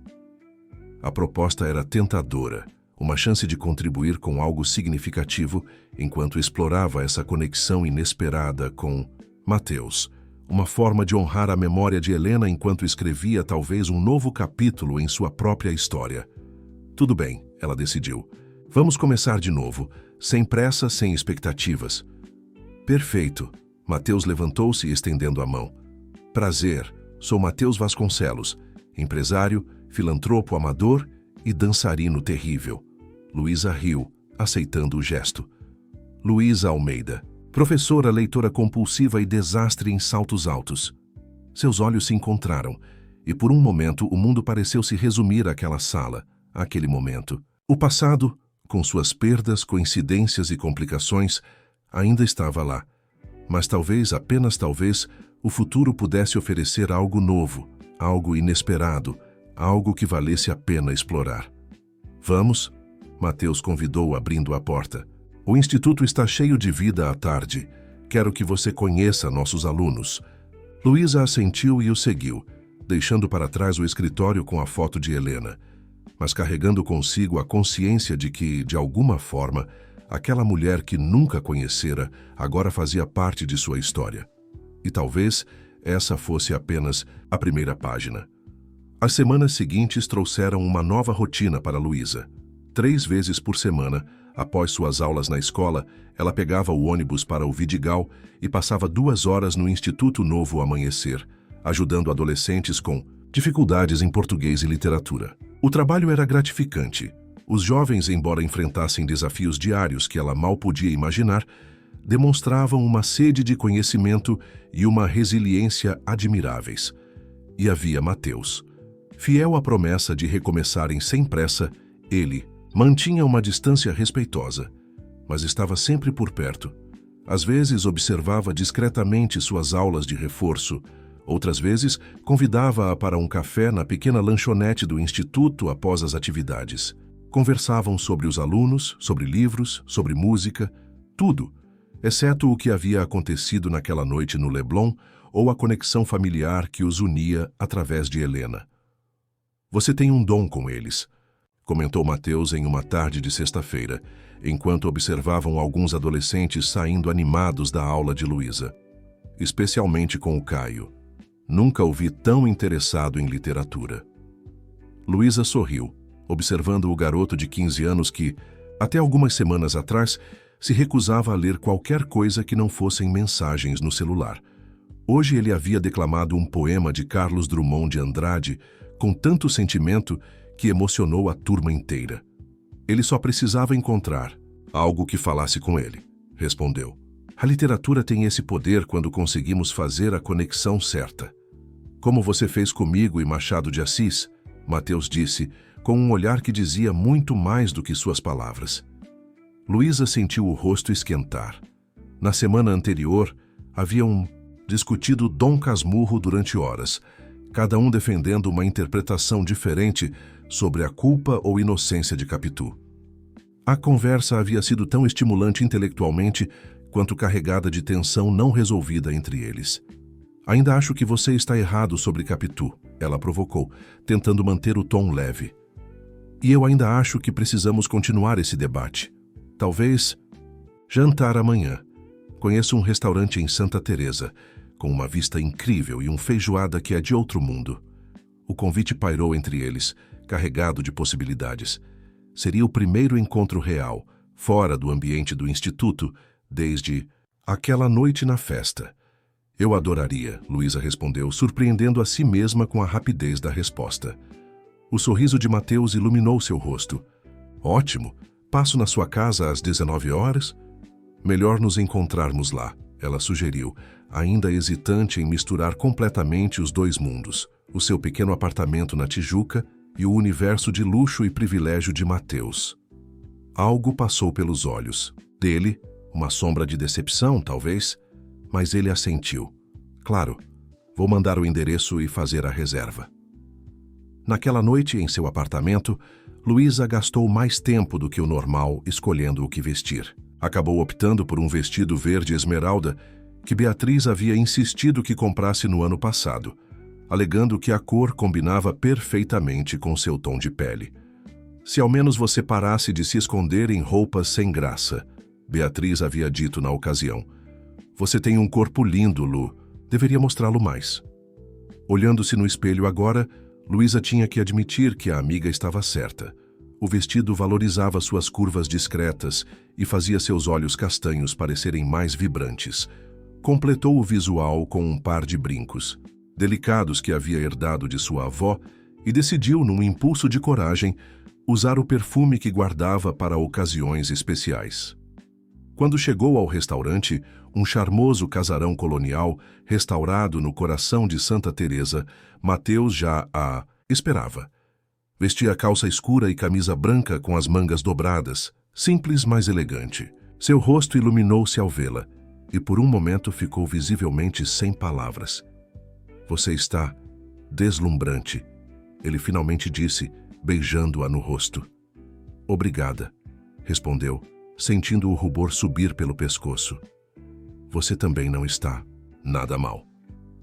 S1: A proposta era tentadora, uma chance de contribuir com algo significativo enquanto explorava essa conexão inesperada com Mateus. Uma forma de honrar a memória de Helena enquanto escrevia talvez um novo capítulo em sua própria história. Tudo bem, ela decidiu. Vamos começar de novo, sem pressa, sem expectativas. Perfeito. Mateus levantou-se estendendo a mão. Prazer, sou Mateus Vasconcelos, empresário, filantropo amador e dançarino terrível. Luísa riu, aceitando o gesto. Luísa Almeida, professora, leitora compulsiva e desastre em saltos altos. Seus olhos se encontraram, e por um momento o mundo pareceu se resumir àquela sala, àquele momento. O passado, com suas perdas, coincidências e complicações, ainda estava lá. Mas talvez, apenas talvez, o futuro pudesse oferecer algo novo, algo inesperado, algo que valesse a pena explorar. Vamos? Mateus convidou, abrindo a porta. O instituto está cheio de vida à tarde. Quero que você conheça nossos alunos. Luísa assentiu e o seguiu, deixando para trás o escritório com a foto de Helena, mas carregando consigo a consciência de que, de alguma forma, aquela mulher que nunca conhecera agora fazia parte de sua história. E talvez essa fosse apenas a primeira página. As semanas seguintes trouxeram uma nova rotina para Luísa. 3 vezes por semana, após suas aulas na escola, ela pegava o ônibus para o Vidigal e passava 2 horas no Instituto Novo Amanhecer, ajudando adolescentes com dificuldades em português e literatura. O trabalho era gratificante. Os jovens, embora enfrentassem desafios diários que ela mal podia imaginar, demonstravam uma sede de conhecimento e uma resiliência admiráveis. E havia Mateus. Fiel à promessa de recomeçarem sem pressa, ele mantinha uma distância respeitosa, mas estava sempre por perto. Às vezes observava discretamente suas aulas de reforço, outras vezes convidava-a para um café na pequena lanchonete do instituto após as atividades. Conversavam sobre os alunos, sobre livros, sobre música, tudo, exceto o que havia acontecido naquela noite no Leblon ou a conexão familiar que os unia através de Helena. Você tem um dom com eles, comentou Mateus em uma tarde de sexta-feira, enquanto observavam alguns adolescentes saindo animados da aula de Luísa. Especialmente com o Caio. Nunca o vi tão interessado em literatura. Luísa sorriu, observando o garoto de 15 anos que, até algumas semanas atrás, se recusava a ler qualquer coisa que não fossem mensagens no celular. Hoje ele havia declamado um poema de Carlos Drummond de Andrade com tanto sentimento que emocionou a turma inteira. Ele só precisava encontrar algo que falasse com ele, respondeu. A literatura tem esse poder quando conseguimos fazer a conexão certa. Como você fez comigo e Machado de Assis, Mateus disse, com um olhar que dizia muito mais do que suas palavras. Luísa sentiu o rosto esquentar. Na semana anterior, haviam discutido Dom Casmurro durante horas, cada um defendendo uma interpretação diferente sobre a culpa ou inocência de Capitu. A conversa havia sido tão estimulante intelectualmente quanto carregada de tensão não resolvida entre eles. Ainda acho que você está errado sobre Capitu, ela provocou, tentando manter o tom leve. E eu ainda acho que precisamos continuar esse debate. Talvez jantar amanhã. Conheço um restaurante em Santa Teresa, com uma vista incrível e feijoada que é de outro mundo. O convite pairou entre eles, carregado de possibilidades. Seria o primeiro encontro real, fora do ambiente do instituto, desde aquela noite na festa. Eu adoraria, Luísa respondeu, surpreendendo a si mesma com a rapidez da resposta. O sorriso de Mateus iluminou seu rosto. Ótimo, passo na sua casa às 19 horas? Melhor nos encontrarmos lá, ela sugeriu, ainda hesitante em misturar completamente os dois mundos, o seu pequeno apartamento na Tijuca e o universo de luxo e privilégio de Matheus. Algo passou pelos olhos. Dele, uma sombra de decepção, talvez, mas ele assentiu. Claro, vou mandar o endereço e fazer a reserva. Naquela noite, em seu apartamento, Luísa gastou mais tempo do que o normal escolhendo o que vestir. Acabou optando por um vestido verde esmeralda que Beatriz havia insistido que comprasse no ano passado, alegando que a cor combinava perfeitamente com seu tom de pele. Se ao menos você parasse de se esconder em roupas sem graça, Beatriz havia dito na ocasião. Você tem um corpo lindo, Lu. Deveria mostrá-lo mais. Olhando-se no espelho agora, Luísa tinha que admitir que a amiga estava certa. O vestido valorizava suas curvas discretas e fazia seus olhos castanhos parecerem mais vibrantes. Completou o visual com um par de brincos, delicados que havia herdado de sua avó, e decidiu, num impulso de coragem, usar o perfume que guardava para ocasiões especiais. Quando chegou ao restaurante, um charmoso casarão colonial restaurado no coração de Santa Teresa, Matheus já a esperava. Vestia calça escura e camisa branca com as mangas dobradas, simples, mas elegante. Seu rosto iluminou-se ao vê-la, e por um momento ficou visivelmente sem palavras. Você está deslumbrante, ele finalmente disse, beijando-a no rosto. Obrigada, respondeu, sentindo o rubor subir pelo pescoço. Você também não está nada mal.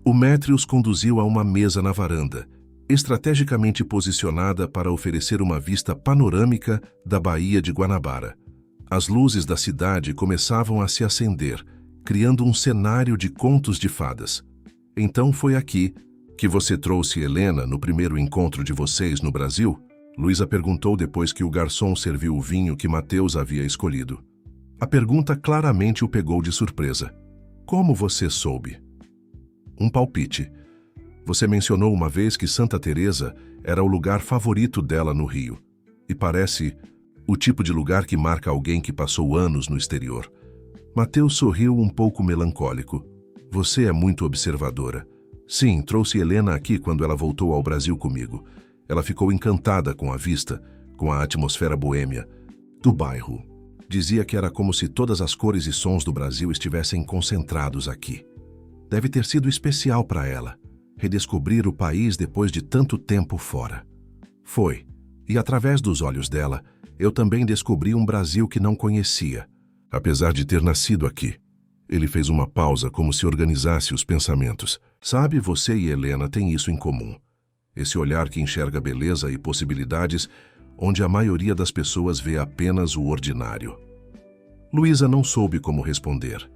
S1: O maître os conduziu a uma mesa na varanda, estrategicamente posicionada para oferecer uma vista panorâmica da Baía de Guanabara. As luzes da cidade começavam a se acender, criando um cenário de contos de fadas. Então foi aqui que você trouxe Helena no primeiro encontro de vocês no Brasil? Luísa perguntou depois que o garçom serviu o vinho que Matheus havia escolhido. A pergunta claramente o pegou de surpresa. Como você soube? Um palpite. Você mencionou uma vez que Santa Teresa era o lugar favorito dela no Rio. E parece o tipo de lugar que marca alguém que passou anos no exterior. Matheus sorriu um pouco melancólico. Você é muito observadora. Sim, trouxe Helena aqui quando ela voltou ao Brasil comigo. Ela ficou encantada com a vista, com a atmosfera boêmia do bairro. Dizia que era como se todas as cores e sons do Brasil estivessem concentrados aqui. Deve ter sido especial para ela, redescobrir o país depois de tanto tempo fora. Foi, e através dos olhos dela, eu também descobri um Brasil que não conhecia, apesar de ter nascido aqui. Ele fez uma pausa como se organizasse os pensamentos. Sabe, você e Helena têm isso em comum. Esse olhar que enxerga beleza e possibilidades, onde a maioria das pessoas vê apenas o ordinário. Luísa não soube como responder.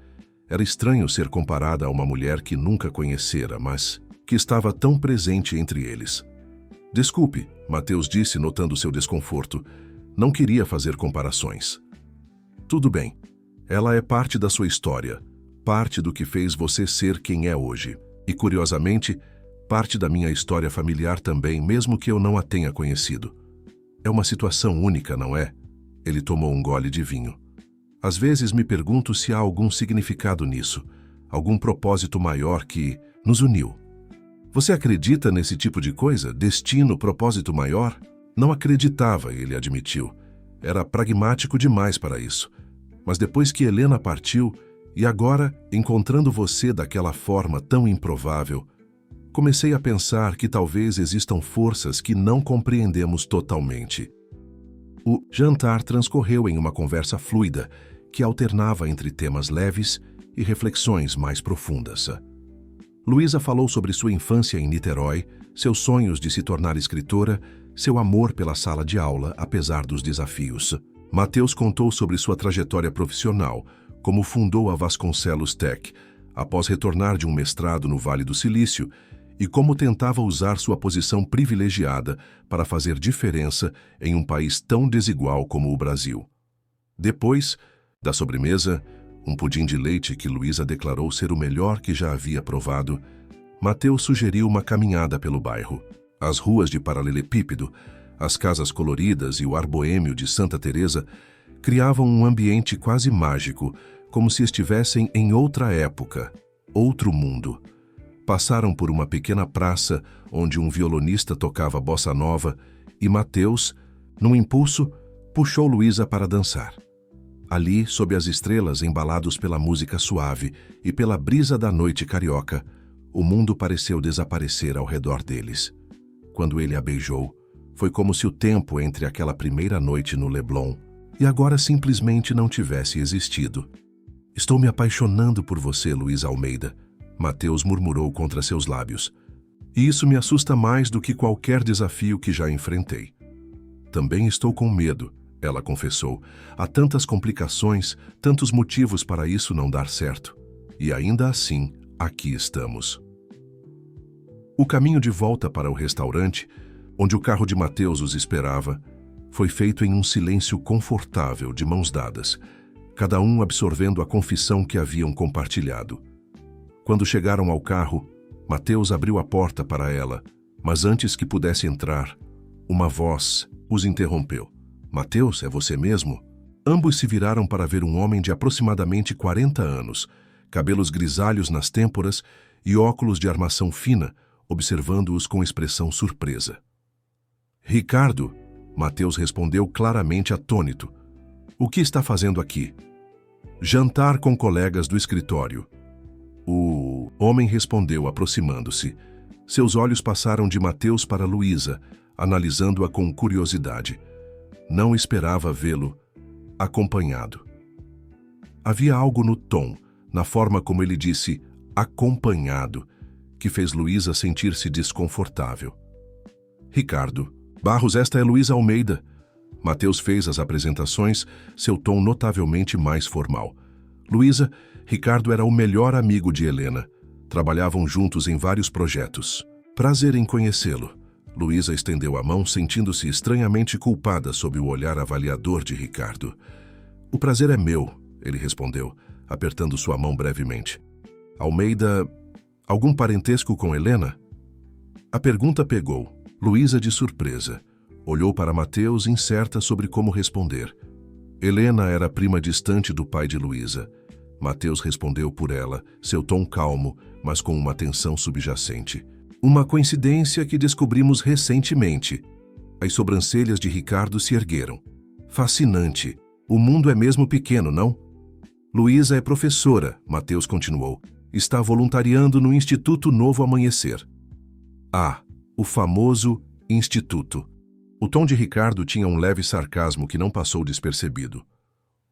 S1: Era estranho ser comparada a uma mulher que nunca conhecera, mas que estava tão presente entre eles. Desculpe, Matheus disse, notando seu desconforto. Não queria fazer comparações. Tudo bem. Ela é parte da sua história, parte do que fez você ser quem é hoje. E, curiosamente, parte da minha história familiar também, mesmo que eu não a tenha conhecido. É uma situação única, não é? Ele tomou um gole de vinho. Às vezes me pergunto se há algum significado nisso, algum propósito maior que nos uniu. Você acredita nesse tipo de coisa? Destino, propósito maior? Não acreditava, ele admitiu. Era pragmático demais para isso. Mas depois que Helena partiu, e agora, encontrando você daquela forma tão improvável, comecei a pensar que talvez existam forças que não compreendemos totalmente. O jantar transcorreu em uma conversa fluida, que alternava entre temas leves e reflexões mais profundas. Luísa falou sobre sua infância em Niterói, seus sonhos de se tornar escritora, seu amor pela sala de aula, apesar dos desafios. Matheus contou sobre sua trajetória profissional, como fundou a Vasconcelos Tech, após retornar de um mestrado no Vale do Silício, e como tentava usar sua posição privilegiada para fazer diferença em um país tão desigual como o Brasil. Depois da sobremesa, um pudim de leite que Luísa declarou ser o melhor que já havia provado, Matheus sugeriu uma caminhada pelo bairro. As ruas de paralelepípedo, as casas coloridas e o ar boêmio de Santa Teresa criavam um ambiente quase mágico, como se estivessem em outra época. outro mundo. Passaram por uma pequena praça onde um violonista tocava bossa nova e Mateus, num impulso, puxou Luísa para dançar. Ali, sob as estrelas, embalados pela música suave e pela brisa da noite carioca, o mundo pareceu desaparecer ao redor deles. Quando ele a beijou, foi como se o tempo entre aquela primeira noite no Leblon e agora simplesmente não tivesse existido. Estou me apaixonando por você, Luísa Almeida, Mateus murmurou contra seus lábios. E isso me assusta mais do que qualquer desafio que já enfrentei. Também estou com medo, ela confessou. Há tantas complicações, tantos motivos para isso não dar certo. E ainda assim, aqui estamos. O caminho de volta para o restaurante, onde o carro de Mateus os esperava, foi feito em um silêncio confortável, de mãos dadas, cada um absorvendo a confissão que haviam compartilhado. Quando chegaram ao carro, Mateus abriu a porta para ela, mas antes que pudesse entrar, uma voz os interrompeu. Mateus, é você mesmo? Ambos se viraram para ver um homem de aproximadamente 40 anos, cabelos grisalhos nas têmporas e óculos de armação fina, observando-os com expressão surpresa. Ricardo, Mateus respondeu claramente atônito. O que está fazendo aqui? Jantar com colegas do escritório. O homem respondeu, aproximando-se. Seus olhos passaram de Mateus para Luísa, analisando-a com curiosidade. Não esperava vê-lo acompanhado. Havia algo no tom, na forma como ele disse acompanhado, que fez Luísa sentir-se desconfortável. Ricardo, Barros, esta é Luísa Almeida. Mateus fez as apresentações, seu tom notavelmente mais formal. Luísa, Ricardo era o melhor amigo de Helena. Trabalhavam juntos em vários projetos. Prazer em conhecê-lo. Luísa estendeu a mão, sentindo-se estranhamente culpada sob o olhar avaliador de Ricardo. O prazer é meu, ele respondeu, apertando sua mão brevemente. Almeida, algum parentesco com Helena? A pergunta pegou. Luísa de surpresa. Olhou para Mateus, incerta sobre como responder. Helena era prima distante do pai de Luísa. Mateus respondeu por ela, seu tom calmo, mas com uma tensão subjacente. Uma coincidência que descobrimos recentemente. As sobrancelhas de Ricardo se ergueram. Fascinante. O mundo é mesmo pequeno, não? Luísa é professora, Mateus continuou. Está voluntariando no Instituto Novo Amanhecer. Ah, o famoso Instituto. O tom de Ricardo tinha um leve sarcasmo que não passou despercebido.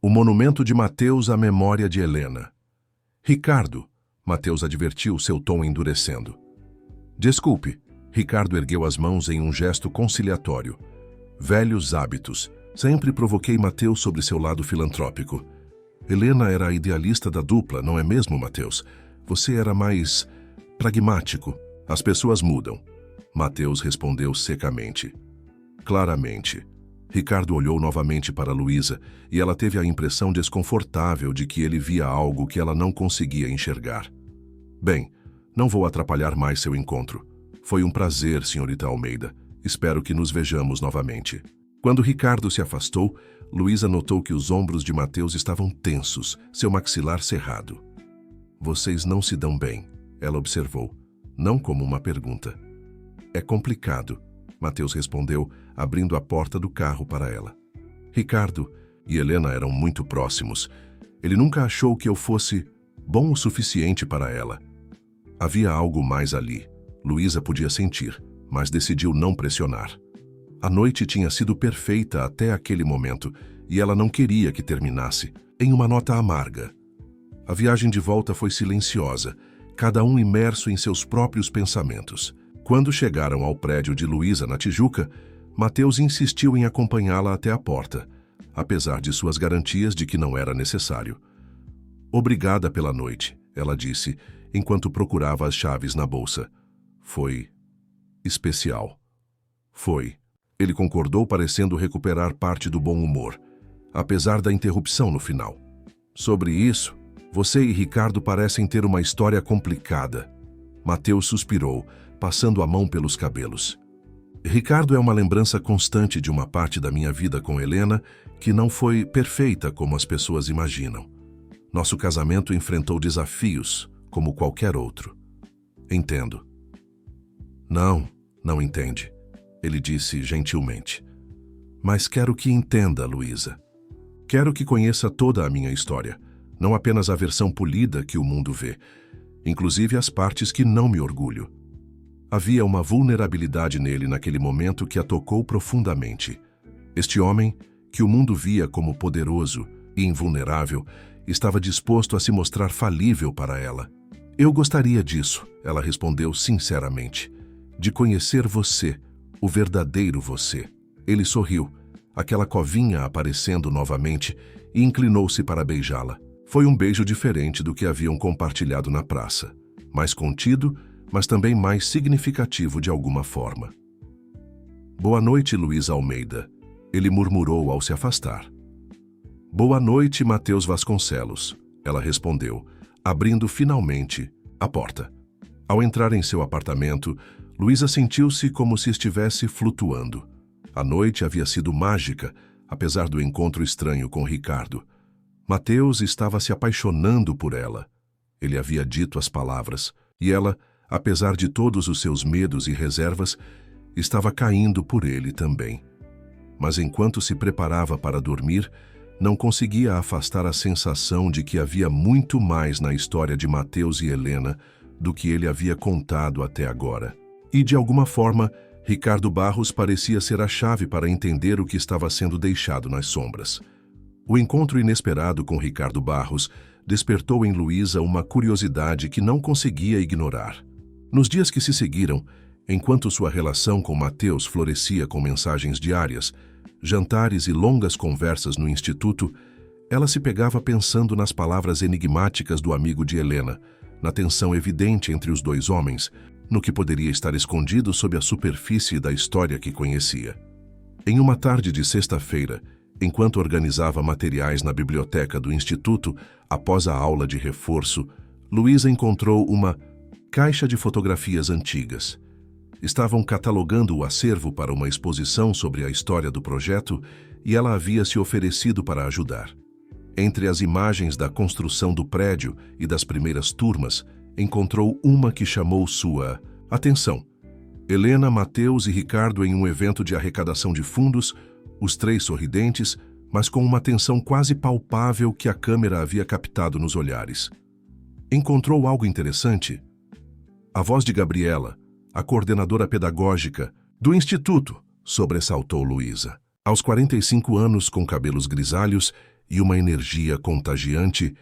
S1: O monumento de Mateus à memória de Helena. Ricardo, Mateus advertiu, seu tom endurecendo. Desculpe, Ricardo ergueu as mãos em um gesto conciliatório. Velhos hábitos. Sempre provoquei Mateus sobre seu lado filantrópico. Helena era a idealista da dupla, não é mesmo, Mateus? Você era mais pragmático. As pessoas mudam. Mateus respondeu secamente. Claramente. Ricardo olhou novamente para Luísa e ela teve a impressão desconfortável de que ele via algo que ela não conseguia enxergar. Bem, não vou atrapalhar mais seu encontro. Foi um prazer, senhorita Almeida. Espero que nos vejamos novamente. Quando Ricardo se afastou, Luísa notou que os ombros de Mateus estavam tensos, seu maxilar cerrado. Vocês não se dão bem, ela observou, não como uma pergunta. É complicado, Mateus respondeu, abrindo a porta do carro para ela. Ricardo e Helena eram muito próximos. Ele nunca achou que eu fosse bom o suficiente para ela. Havia algo mais ali. Luísa podia sentir, mas decidiu não pressionar. A noite tinha sido perfeita até aquele momento e ela não queria que terminasse, em uma nota amarga. A viagem de volta foi silenciosa, cada um imerso em seus próprios pensamentos. Quando chegaram ao prédio de Luísa na Tijuca, Mateus insistiu em acompanhá-la até a porta, apesar de suas garantias de que não era necessário. Obrigada pela noite, ela disse, enquanto procurava as chaves na bolsa. Foi especial. Foi. Ele concordou, parecendo recuperar parte do bom humor, apesar da interrupção no final. Sobre isso, você e Ricardo parecem ter uma história complicada. Mateus suspirou, passando a mão pelos cabelos. Ricardo é uma lembrança constante de uma parte da minha vida com Helena que não foi perfeita como as pessoas imaginam. Nosso casamento enfrentou desafios, como qualquer outro. Entendo. Não entende, ele disse gentilmente. Mas quero que entenda, Luísa. Quero que conheça toda a minha história, não apenas a versão polida que o mundo vê, inclusive as partes que não me orgulho. Havia uma vulnerabilidade nele naquele momento que a tocou profundamente. Este homem, que o mundo via como poderoso e invulnerável, estava disposto a se mostrar falível para ela. Eu gostaria disso, ela respondeu sinceramente. De conhecer você, o verdadeiro você. Ele sorriu, aquela covinha aparecendo novamente, e inclinou-se para beijá-la. Foi um beijo diferente do que haviam compartilhado na praça. Mais contido, mas também mais significativo de alguma forma. Boa noite, Luísa Almeida, ele murmurou ao se afastar. Boa noite, Matheus Vasconcelos, ela respondeu, abrindo finalmente a porta. Ao entrar em seu apartamento, Luísa sentiu-se como se estivesse flutuando. A noite havia sido mágica, apesar do encontro estranho com Ricardo. Matheus estava se apaixonando por ela. Ele havia dito as palavras, e ela, apesar de todos os seus medos e reservas, estava caindo por ele também. Mas enquanto se preparava para dormir, não conseguia afastar a sensação de que havia muito mais na história de Matheus e Helena do que ele havia contado até agora. E, de alguma forma, Ricardo Barros parecia ser a chave para entender o que estava sendo deixado nas sombras. O encontro inesperado com Ricardo Barros despertou em Luísa uma curiosidade que não conseguia ignorar. Nos dias que se seguiram, enquanto sua relação com Matheus florescia com mensagens diárias, jantares e longas conversas no instituto, ela se pegava pensando nas palavras enigmáticas do amigo de Helena, na tensão evidente entre os dois homens, no que poderia estar escondido sob a superfície da história que conhecia. Em uma tarde de sexta-feira, enquanto organizava materiais na biblioteca do instituto após a aula de reforço, Luísa encontrou uma caixa de fotografias antigas. Estavam catalogando o acervo para uma exposição sobre a história do projeto e ela havia se oferecido para ajudar. Entre as imagens da construção do prédio e das primeiras turmas, encontrou uma que chamou sua atenção. Helena, Matheus e Ricardo em um evento de arrecadação de fundos, os três sorridentes, mas com uma tensão quase palpável que a câmera havia captado nos olhares. Encontrou algo interessante? A voz de Gabriela, a coordenadora pedagógica do instituto, sobressaltou Luísa. Aos 45 anos, com cabelos grisalhos e uma energia contagiante,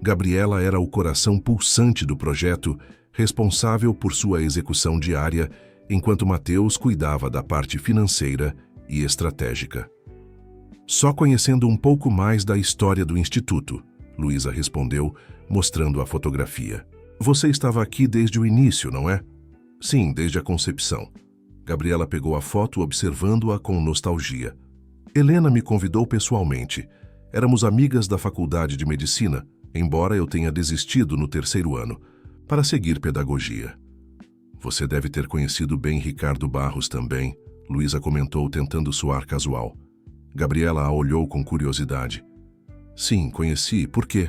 S1: Gabriela era o coração pulsante do projeto, responsável por sua execução diária, enquanto Matheus cuidava da parte financeira e estratégica. Só conhecendo um pouco mais da história do instituto, Luísa respondeu, mostrando a fotografia. Você estava aqui desde o início, não é? Sim, desde a concepção. Gabriela pegou a foto observando-a com nostalgia. Helena me convidou pessoalmente. Éramos amigas da faculdade de medicina, embora eu tenha desistido no terceiro ano, para seguir pedagogia. Você deve ter conhecido bem Ricardo Barros também, Luísa comentou tentando soar casual. Gabriela a olhou com curiosidade. Sim, conheci. Por quê?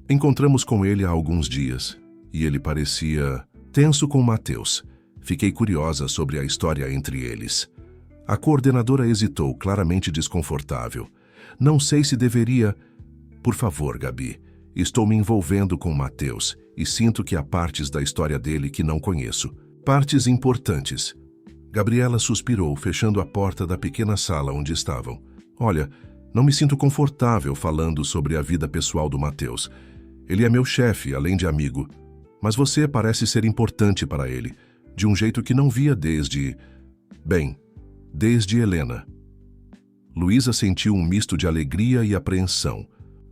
S1: Encontramos com ele há alguns dias, e ele parecia tenso com Matheus. Fiquei curiosa sobre a história entre eles. A coordenadora hesitou, claramente desconfortável. Não sei se deveria... Por favor, Gabi, estou me envolvendo com Matheus e sinto que há partes da história dele que não conheço. Partes importantes. Gabriela suspirou, fechando a porta da pequena sala onde estavam. Olha, não me sinto confortável falando sobre a vida pessoal do Matheus. Ele é meu chefe, além de amigo. Mas você parece ser importante para ele, de um jeito que não via desde... Bem, desde Helena. Luísa sentiu um misto de alegria e apreensão,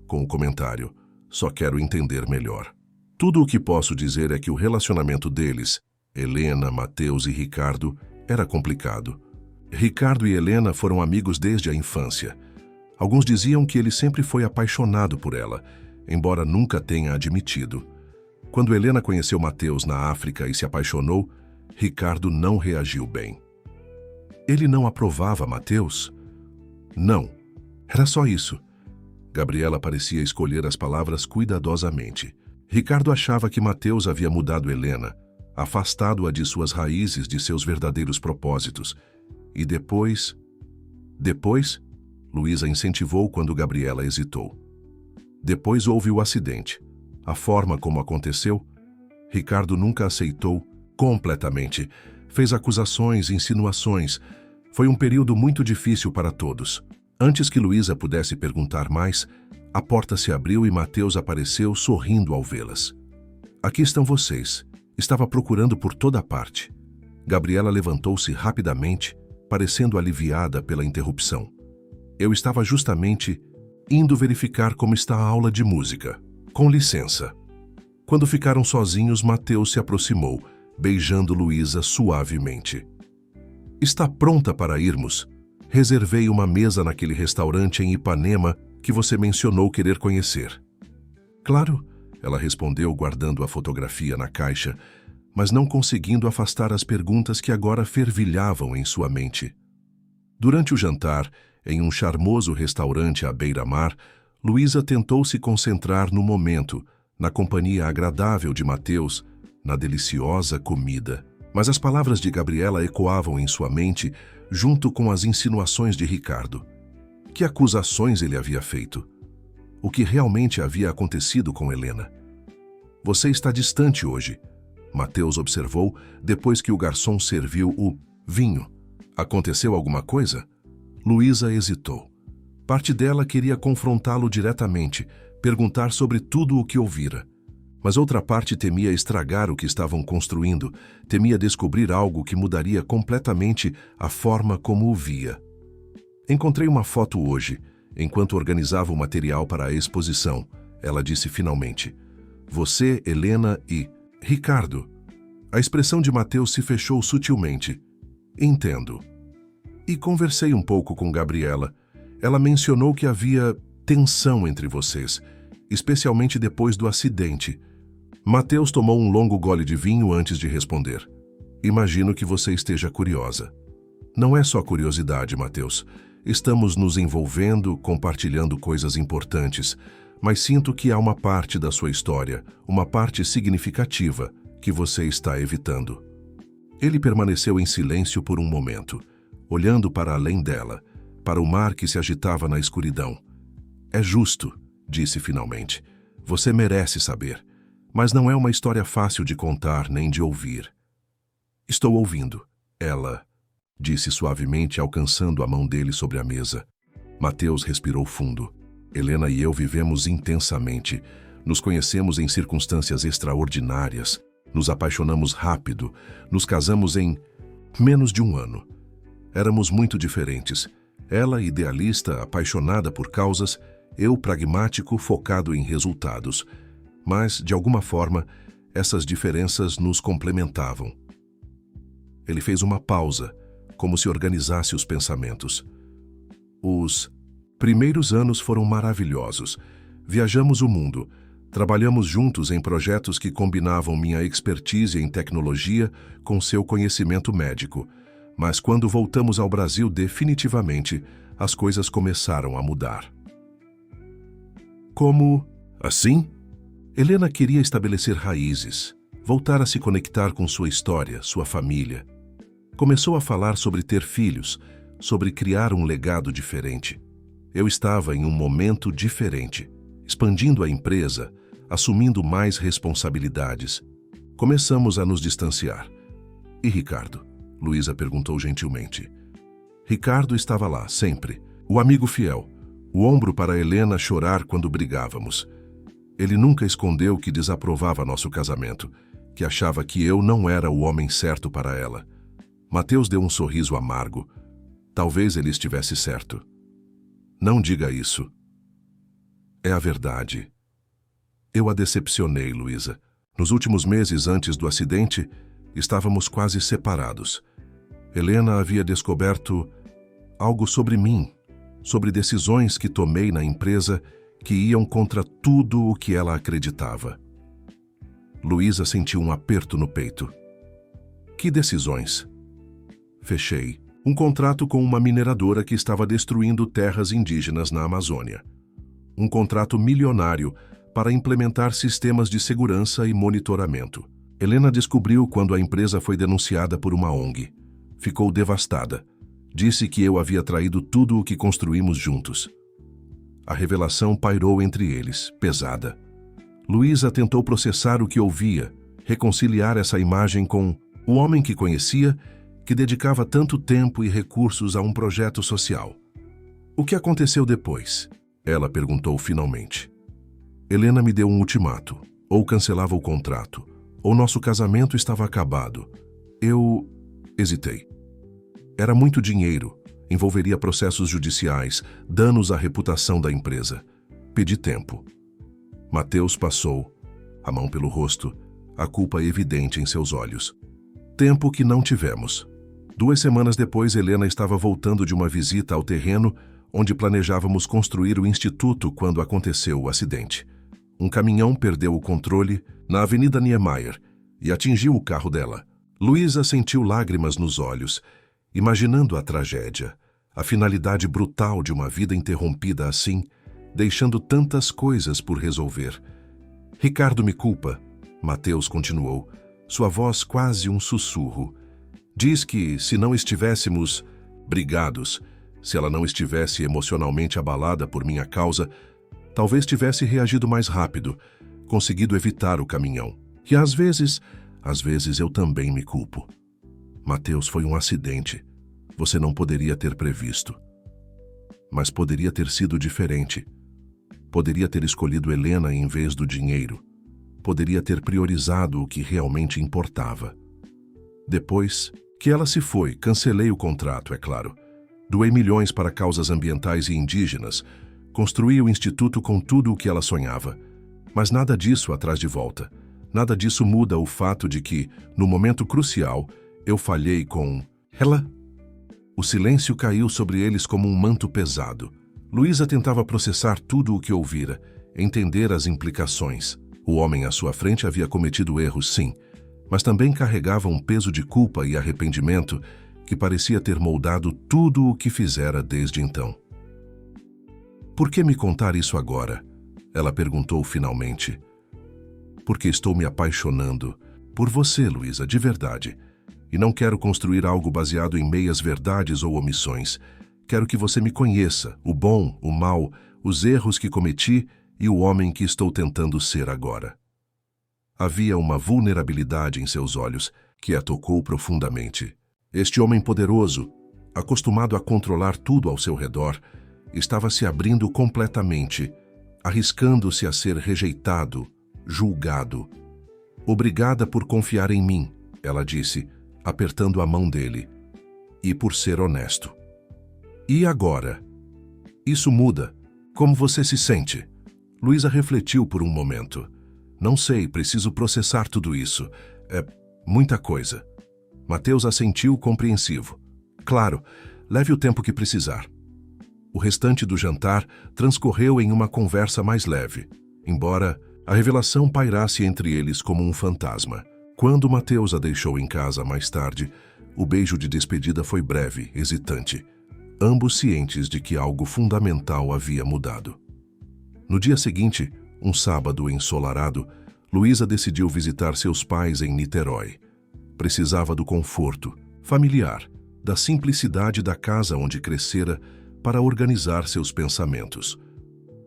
S1: com o comentário, só quero entender melhor. Tudo o que posso dizer é que o relacionamento deles, Helena, Matheus e Ricardo, era complicado. Ricardo e Helena foram amigos desde a infância. Alguns diziam que ele sempre foi apaixonado por ela, embora nunca tenha admitido. Quando Helena conheceu Matheus na África e se apaixonou, Ricardo não reagiu bem. Ele não aprovava Matheus? Não. Era só isso. Gabriela parecia escolher as palavras cuidadosamente. Ricardo achava que Mateus havia mudado Helena, afastado-a de suas raízes, de seus verdadeiros propósitos. E depois... Luísa incentivou quando Gabriela hesitou. Depois houve o acidente. A forma como aconteceu, Ricardo nunca aceitou completamente. Fez acusações, insinuações. Foi um período muito difícil para todos. Antes que Luísa pudesse perguntar mais, a porta se abriu e Mateus apareceu sorrindo ao vê-las. Aqui estão vocês. Estava procurando por toda parte. Gabriela levantou-se rapidamente, parecendo aliviada pela interrupção. Eu estava justamente indo verificar como está a aula de música. Com licença. Quando ficaram sozinhos, Mateus se aproximou, beijando Luísa suavemente. Está pronta para irmos? Reservei uma mesa naquele restaurante em Ipanema que você mencionou querer conhecer. Claro, ela respondeu guardando a fotografia na caixa, mas não conseguindo afastar as perguntas que agora fervilhavam em sua mente. Durante o jantar, em um charmoso restaurante à beira-mar, Luísa tentou se concentrar no momento, na companhia agradável de Mateus, na deliciosa comida. Mas as palavras de Gabriela ecoavam em sua mente, junto com as insinuações de Ricardo. Que acusações ele havia feito? O que realmente havia acontecido com Helena? Você está distante hoje, Mateus observou depois que o garçom serviu o vinho. Aconteceu alguma coisa? Luísa hesitou. Parte dela queria confrontá-lo diretamente, perguntar sobre tudo o que ouvira. Mas outra parte temia estragar o que estavam construindo, temia descobrir algo que mudaria completamente a forma como o via. Encontrei uma foto hoje, enquanto organizava o material para a exposição. Ela disse finalmente. Você, Helena e... Ricardo. A expressão de Mateus se fechou sutilmente. Entendo. E conversei um pouco com Gabriela. Ela mencionou que havia tensão entre vocês, especialmente depois do acidente. Mateus tomou um longo gole de vinho antes de responder. Imagino que você esteja curiosa. Não é só curiosidade, Mateus. Estamos nos envolvendo, compartilhando coisas importantes, mas sinto que há uma parte da sua história, uma parte significativa, que você está evitando. Ele permaneceu em silêncio por um momento, olhando para além dela, para o mar que se agitava na escuridão. É justo, disse finalmente. Você merece saber, mas não é uma história fácil de contar nem de ouvir. Estou ouvindo, ela disse suavemente, alcançando a mão dele sobre a mesa. Mateus respirou fundo. Helena e eu vivemos intensamente. Nos conhecemos em circunstâncias extraordinárias. Nos apaixonamos rápido. Nos casamos em menos de um ano. Éramos muito diferentes. Ela, idealista, apaixonada por causas, eu, pragmático, focado em resultados. Mas, de alguma forma, essas diferenças nos complementavam. Ele fez uma pausa, como se organizasse os pensamentos. Os primeiros anos foram maravilhosos. Viajamos o mundo. Trabalhamos juntos em projetos que combinavam minha expertise em tecnologia com seu conhecimento médico. Mas quando voltamos ao Brasil, definitivamente, as coisas começaram a mudar. Como assim? Helena queria estabelecer raízes, voltar a se conectar com sua história, sua família. Começou a falar sobre ter filhos, sobre criar um legado diferente. Eu estava em um momento diferente, expandindo a empresa, assumindo mais responsabilidades. Começamos a nos distanciar. E Ricardo? Luísa perguntou gentilmente. Ricardo estava lá, sempre. O amigo fiel. O ombro para Helena chorar quando brigávamos. Ele nunca escondeu que desaprovava nosso casamento, que achava que eu não era o homem certo para ela. Mateus deu um sorriso amargo. Talvez ele estivesse certo. Não diga isso. É a verdade. Eu a decepcionei, Luísa. Nos últimos meses antes do acidente, estávamos quase separados. Helena havia descoberto algo sobre mim, sobre decisões que tomei na empresa que iam contra tudo o que ela acreditava. Luísa sentiu um aperto no peito. Que decisões? Fechei um contrato com uma mineradora que estava destruindo terras indígenas na Amazônia. Um contrato milionário para implementar sistemas de segurança e monitoramento. Helena descobriu quando a empresa foi denunciada por uma ONG. Ficou devastada. Disse que eu havia traído tudo o que construímos juntos. A revelação pairou entre eles, pesada. Luísa tentou processar o que ouvia, reconciliar essa imagem com o homem que conhecia, que dedicava tanto tempo e recursos a um projeto social. O que aconteceu depois? Ela perguntou finalmente. Helena me deu um ultimato. Ou cancelava o contrato, ou nosso casamento estava acabado. Eu hesitei. Era muito dinheiro, envolveria processos judiciais, danos à reputação da empresa. Pedi tempo. Mateus passou, a mão pelo rosto, a culpa evidente em seus olhos. Tempo que não tivemos. 2 semanas depois, Helena estava voltando de uma visita ao terreno onde planejávamos construir o instituto quando aconteceu o acidente. Um caminhão perdeu o controle na Avenida Niemeyer e atingiu o carro dela. Luísa sentiu lágrimas nos olhos, imaginando a tragédia, a finalidade brutal de uma vida interrompida assim, deixando tantas coisas por resolver. Ricardo me culpa, Mateus continuou, sua voz quase um sussurro. Diz que, se não estivéssemos brigados, se ela não estivesse emocionalmente abalada por minha causa, talvez tivesse reagido mais rápido, conseguido evitar o caminhão. E às vezes eu também me culpo. Mateus, foi um acidente. Você não poderia ter previsto. Mas poderia ter sido diferente. Poderia ter escolhido Helena em vez do dinheiro. Poderia ter priorizado o que realmente importava. Depois que ela se foi, cancelei o contrato, é claro. Doei milhões para causas ambientais e indígenas. Construí o instituto com tudo o que ela sonhava. Mas nada disso a traz de volta. Nada disso muda o fato de que, no momento crucial, eu falhei com ela. O silêncio caiu sobre eles como um manto pesado. Luísa tentava processar tudo o que ouvira, entender as implicações. O homem à sua frente havia cometido erros, sim, mas também carregava um peso de culpa e arrependimento que parecia ter moldado tudo o que fizera desde então. Por que me contar isso agora? Ela perguntou finalmente. Porque estou me apaixonando por você, Luísa, de verdade. E não quero construir algo baseado em meias verdades ou omissões. Quero que você me conheça, o bom, o mal, os erros que cometi e o homem que estou tentando ser agora. Havia uma vulnerabilidade em seus olhos que a tocou profundamente. Este homem poderoso, acostumado a controlar tudo ao seu redor, estava se abrindo completamente, arriscando-se a ser rejeitado, julgado. Obrigada por confiar em mim, ela disse, apertando a mão dele. E por ser honesto. E agora? Isso muda. Como você se sente? Luísa refletiu por um momento. Não sei, preciso processar tudo isso. É muita coisa. Mateus assentiu compreensivo. Claro, leve o tempo que precisar. O restante do jantar transcorreu em uma conversa mais leve, embora a revelação pairasse entre eles como um fantasma. Quando Mateus a deixou em casa mais tarde, o beijo de despedida foi breve, hesitante, ambos cientes de que algo fundamental havia mudado. No dia seguinte, um sábado ensolarado, Luísa decidiu visitar seus pais em Niterói. Precisava do conforto familiar, da simplicidade da casa onde crescera para organizar seus pensamentos.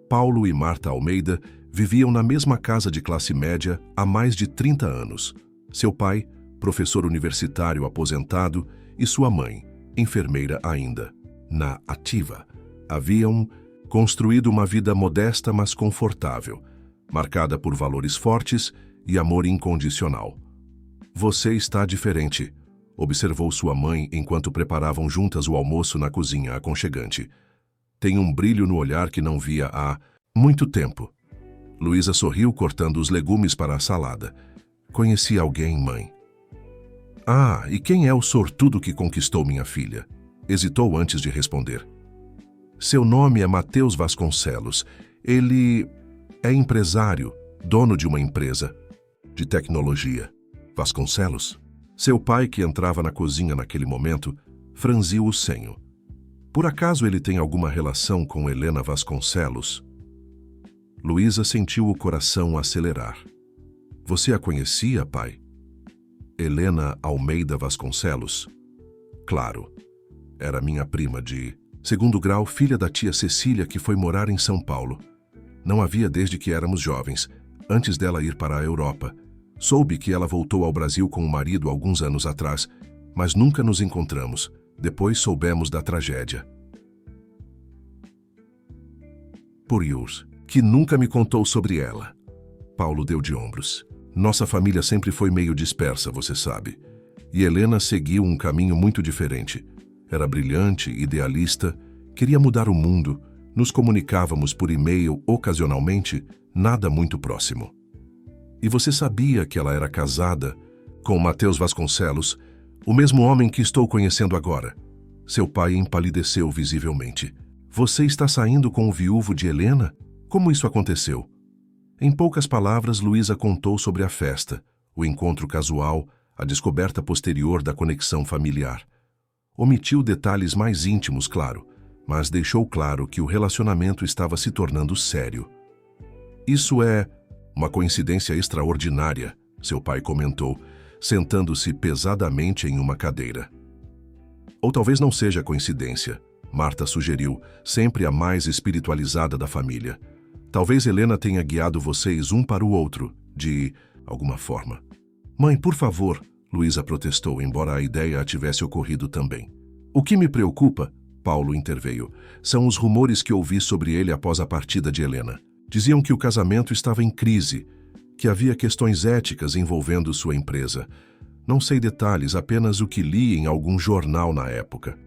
S1: Paulo e Marta Almeida viviam na mesma casa de classe média há mais de 30 anos. Seu pai, professor universitário aposentado, e sua mãe, enfermeira ainda, na ativa, haviam construído uma vida modesta mas confortável, marcada por valores fortes e amor incondicional. Você está diferente, observou sua mãe enquanto preparavam juntas o almoço na cozinha aconchegante. Tem um brilho no olhar que não via há muito tempo. Luísa sorriu cortando os legumes para a salada. Conheci alguém, mãe. Ah, e quem é o sortudo que conquistou minha filha? Hesitou antes de responder. Seu nome é Mateus Vasconcelos. Ele é empresário, dono de uma empresa de tecnologia. Vasconcelos? Seu pai, que entrava na cozinha naquele momento, franziu o senho. Por acaso ele tem alguma relação com Helena Vasconcelos? Luísa sentiu o coração acelerar. Você a conhecia, pai? Helena Almeida Vasconcelos? Claro. Era minha prima de segundo grau, filha da tia Cecília, que foi morar em São Paulo. Não a via desde que éramos jovens, antes dela ir para a Europa. Soube que ela voltou ao Brasil com o marido alguns anos atrás, mas nunca nos encontramos. Depois soubemos da tragédia. Por Yurs, que nunca me contou sobre ela. Paulo deu de ombros. Nossa família sempre foi meio dispersa, você sabe. E Helena seguiu um caminho muito diferente. Era brilhante, idealista, queria mudar o mundo. Nos comunicávamos por e-mail ocasionalmente, nada muito próximo. E você sabia que ela era casada com Matheus Vasconcelos, o mesmo homem que estou conhecendo agora. Seu pai empalideceu visivelmente. Você está saindo com o viúvo de Helena? Como isso aconteceu? Em poucas palavras, Luísa contou sobre a festa, o encontro casual, a descoberta posterior da conexão familiar. Omitiu detalhes mais íntimos, claro, mas deixou claro que o relacionamento estava se tornando sério. Isso é uma coincidência extraordinária, seu pai comentou, sentando-se pesadamente em uma cadeira. Ou talvez não seja coincidência, Marta sugeriu, sempre a mais espiritualizada da família. Talvez Helena tenha guiado vocês um para o outro, de alguma forma. Mãe, por favor, Luísa protestou, embora a ideia a tivesse ocorrido também. O que me preocupa, Paulo interveio, são os rumores que ouvi sobre ele após a partida de Helena. Diziam que o casamento estava em crise, que havia questões éticas envolvendo sua empresa. Não sei detalhes, apenas o que li em algum jornal na época.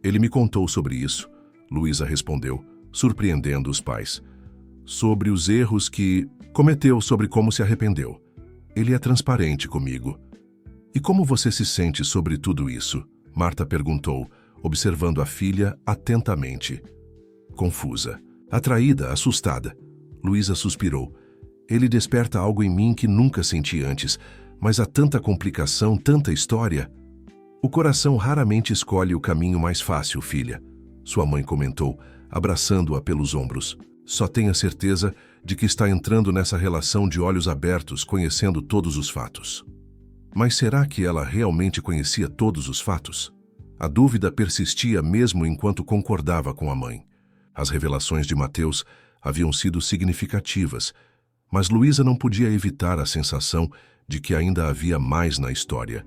S1: Ele me contou sobre isso, Luísa respondeu, surpreendendo os pais. Sobre os erros que cometeu, sobre como se arrependeu. Ele é transparente comigo. E como você se sente sobre tudo isso? Marta perguntou, observando a filha atentamente. Confusa, atraída, assustada. Luísa suspirou. Ele desperta algo em mim que nunca senti antes, mas há tanta complicação, tanta história. O coração raramente escolhe o caminho mais fácil, filha, sua mãe comentou, abraçando-a pelos ombros. Só tenha certeza de que está entrando nessa relação de olhos abertos, conhecendo todos os fatos. Mas será que ela realmente conhecia todos os fatos? A dúvida persistia mesmo enquanto concordava com a mãe. As revelações de Matheus haviam sido significativas, mas Luísa não podia evitar a sensação de que ainda havia mais na história.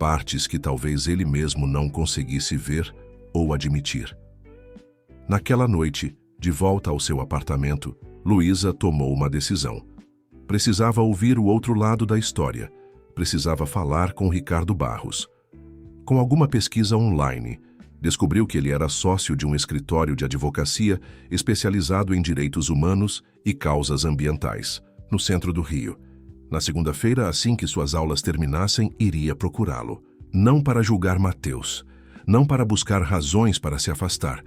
S1: Partes que talvez ele mesmo não conseguisse ver ou admitir. Naquela noite, de volta ao seu apartamento, Luísa tomou uma decisão. Precisava ouvir o outro lado da história. Precisava falar com Ricardo Barros. Com alguma pesquisa online, descobriu que ele era sócio de um escritório de advocacia especializado em direitos humanos e causas ambientais, no centro do Rio. Na segunda-feira, assim que suas aulas terminassem, iria procurá-lo. Não para julgar Matheus, não para buscar razões para se afastar,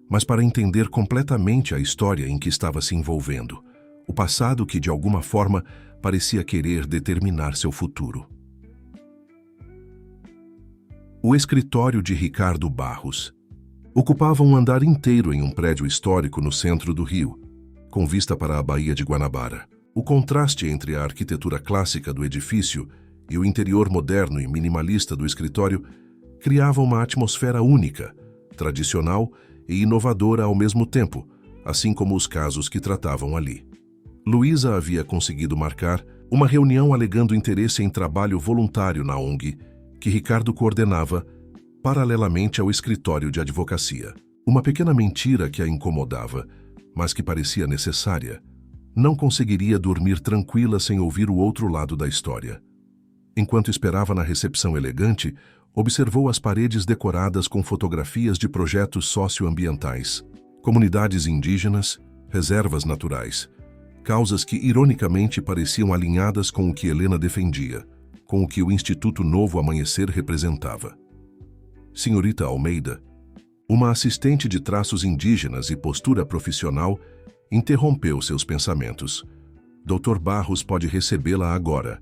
S1: mas para entender completamente a história em que estava se envolvendo, o passado que, de alguma forma, parecia querer determinar seu futuro. O escritório de Ricardo Barros ocupava um andar inteiro em um prédio histórico no centro do Rio, com vista para a Baía de Guanabara. O contraste entre a arquitetura clássica do edifício e o interior moderno e minimalista do escritório criava uma atmosfera única, tradicional e inovadora ao mesmo tempo, assim como os casos que tratavam ali. Luísa havia conseguido marcar uma reunião alegando interesse em trabalho voluntário na ONG, que Ricardo coordenava paralelamente ao escritório de advocacia. Uma pequena mentira que a incomodava, mas que parecia necessária. Não conseguiria dormir tranquila sem ouvir o outro lado da história. Enquanto esperava na recepção elegante, observou as paredes decoradas com fotografias de projetos socioambientais, comunidades indígenas, reservas naturais, causas que ironicamente pareciam alinhadas com o que Helena defendia, com o que o Instituto Novo Amanhecer representava. Senhorita Almeida, uma assistente de traços indígenas e postura profissional, interrompeu seus pensamentos. Dr. Barros pode recebê-la agora.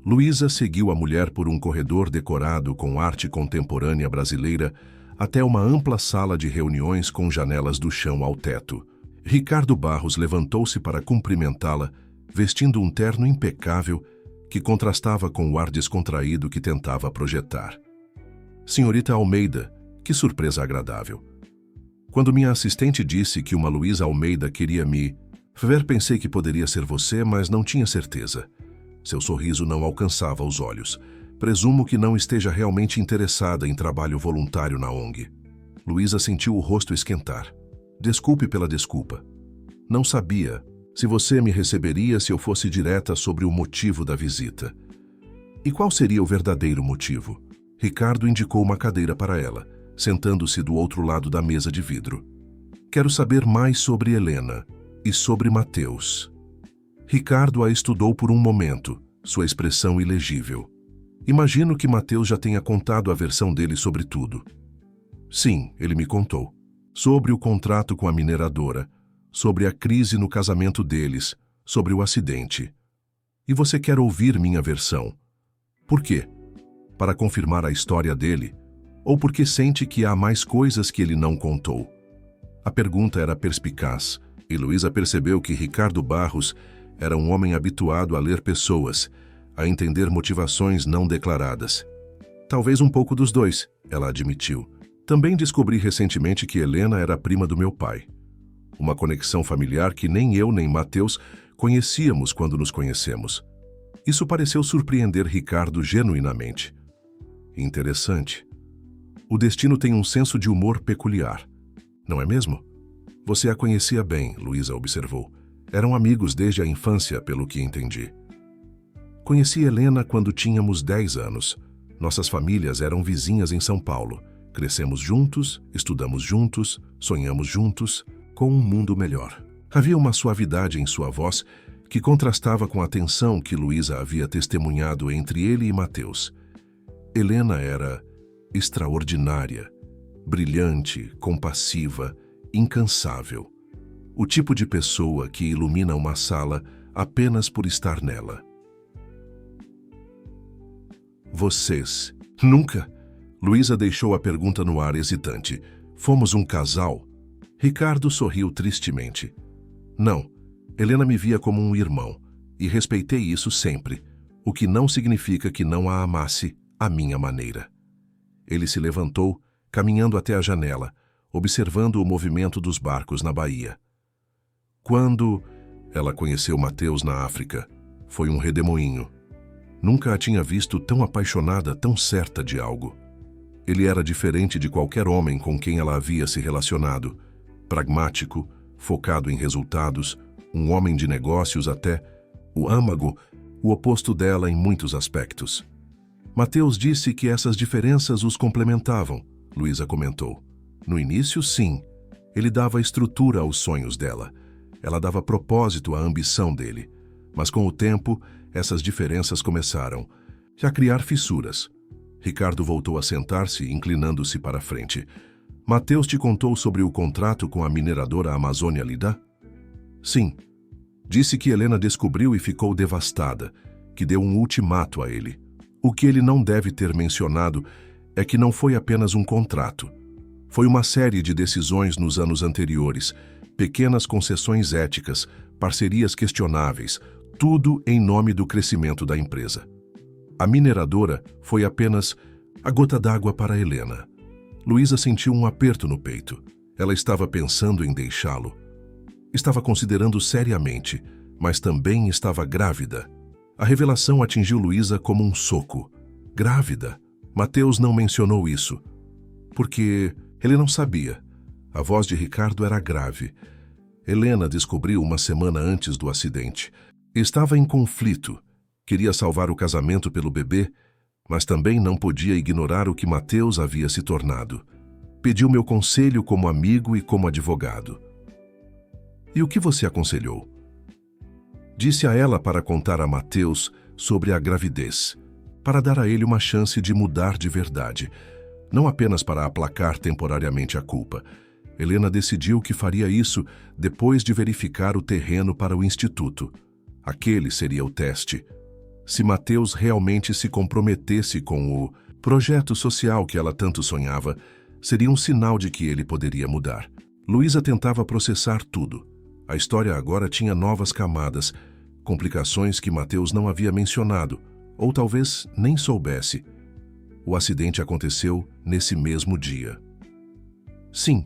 S1: Luísa seguiu a mulher por um corredor decorado com arte contemporânea brasileira até uma ampla sala de reuniões com janelas do chão ao teto. Ricardo Barros levantou-se para cumprimentá-la, vestindo um terno impecável que contrastava com o ar descontraído que tentava projetar. Senhorita Almeida, que surpresa agradável. Quando minha assistente disse que uma Luísa Almeida queria me ver, pensei que poderia ser você, mas não tinha certeza. Seu sorriso não alcançava os olhos. Presumo que não esteja realmente interessada em trabalho voluntário na ONG. Luísa sentiu o rosto esquentar. Desculpe pela desculpa. Não sabia se você me receberia se eu fosse direta sobre o motivo da visita. E qual seria o verdadeiro motivo? Ricardo indicou uma cadeira para ela, sentando-se do outro lado da mesa de vidro. Quero saber mais sobre Helena e sobre Mateus. Ricardo a estudou por um momento, sua expressão ilegível. Imagino que Mateus já tenha contado a versão dele sobre tudo. Sim, ele me contou. Sobre o contrato com a mineradora, sobre a crise no casamento deles, sobre o acidente. E você quer ouvir minha versão? Por quê? Para confirmar a história dele? Ou porque sente que há mais coisas que ele não contou? A pergunta era perspicaz, e Luísa percebeu que Ricardo Barros era um homem habituado a ler pessoas, a entender motivações não declaradas. Talvez um pouco dos dois, ela admitiu. Também descobri recentemente que Helena era prima do meu pai. Uma conexão familiar que nem eu nem Mateus conhecíamos quando nos conhecemos. Isso pareceu surpreender Ricardo genuinamente. Interessante. O destino tem um senso de humor peculiar, não é mesmo? Você a conhecia bem, Luísa observou. Eram amigos desde a infância, pelo que entendi. Conheci Helena quando tínhamos 10 anos. Nossas famílias eram vizinhas em São Paulo. Crescemos juntos, estudamos juntos, sonhamos juntos, com um mundo melhor. Havia uma suavidade em sua voz que contrastava com a tensão que Luísa havia testemunhado entre ele e Mateus. Helena era extraordinária, brilhante, compassiva, incansável. O tipo de pessoa que ilumina uma sala apenas por estar nela. Vocês, nunca? Luísa deixou a pergunta no ar hesitante. Fomos um casal? Ricardo sorriu tristemente. Não, Helena me via como um irmão, e respeitei isso sempre, o que não significa que não a amasse à minha maneira. Ele se levantou, caminhando até a janela, observando o movimento dos barcos na baía. Quando ela conheceu Mateus na África, foi um redemoinho. Nunca a tinha visto tão apaixonada, tão certa de algo. Ele era diferente de qualquer homem com quem ela havia se relacionado. Pragmático, focado em resultados, um homem de negócios até, o âmago, o oposto dela em muitos aspectos. Mateus disse que essas diferenças os complementavam, Luísa comentou. No início, sim. Ele dava estrutura aos sonhos dela. Ela dava propósito à ambição dele. Mas com o tempo, essas diferenças começaram a criar fissuras. Ricardo voltou a sentar-se, inclinando-se para a frente. Mateus te contou sobre o contrato com a mineradora Amazônia Lida? Sim. Disse que Helena descobriu e ficou devastada, que deu um ultimato a ele. O que ele não deve ter mencionado é que não foi apenas um contrato. Foi uma série de decisões nos anos anteriores, pequenas concessões éticas, parcerias questionáveis, tudo em nome do crescimento da empresa. A mineradora foi apenas a gota d'água para Helena. Luísa sentiu um aperto no peito. Ela estava pensando em deixá-lo. Estava considerando seriamente, mas também estava grávida. A revelação atingiu Luísa como um soco. Grávida? Mateus não mencionou isso. Porque ele não sabia. A voz de Ricardo era grave. Helena descobriu uma semana antes do acidente. Estava em conflito. Queria salvar o casamento pelo bebê, mas também não podia ignorar o que Mateus havia se tornado. Pediu meu conselho como amigo e como advogado. E o que você aconselhou? Disse a ela para contar a Mateus sobre a gravidez, para dar a ele uma chance de mudar de verdade, não apenas para aplacar temporariamente a culpa. Helena decidiu que faria isso depois de verificar o terreno para o instituto. Aquele seria o teste. Se Mateus realmente se comprometesse com o projeto social que ela tanto sonhava, seria um sinal de que ele poderia mudar. Luísa tentava processar tudo. A história agora tinha novas camadas, complicações que Mateus não havia mencionado, ou talvez nem soubesse. O acidente aconteceu nesse mesmo dia. Sim,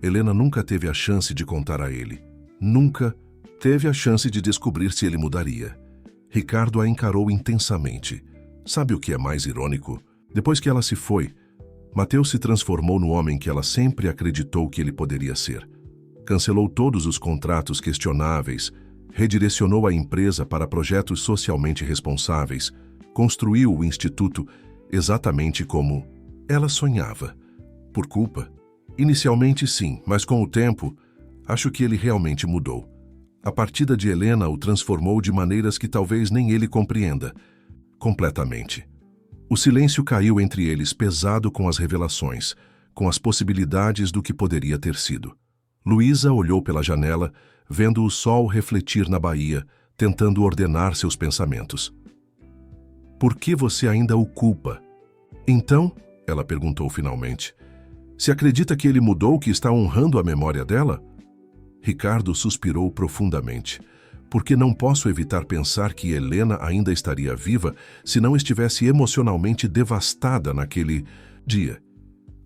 S1: Helena nunca teve a chance de contar a ele. Nunca teve a chance de descobrir se ele mudaria. Ricardo a encarou intensamente. Sabe o que é mais irônico? Depois que ela se foi, Mateus se transformou no homem que ela sempre acreditou que ele poderia ser. Cancelou todos os contratos questionáveis, redirecionou a empresa para projetos socialmente responsáveis, construiu o instituto exatamente como ela sonhava. Por culpa? Inicialmente sim, mas com o tempo, acho que ele realmente mudou. A partida de Helena o transformou de maneiras que talvez nem ele compreenda. Completamente. O silêncio caiu entre eles pesado com as revelações, com as possibilidades do que poderia ter sido. Luísa olhou pela janela, vendo o sol refletir na baía, tentando ordenar seus pensamentos. Por que você ainda o culpa? Então, ela perguntou finalmente, se acredita que ele mudou, que está honrando a memória dela? Ricardo suspirou profundamente. Porque não posso evitar pensar que Helena ainda estaria viva se não estivesse emocionalmente devastada naquele dia.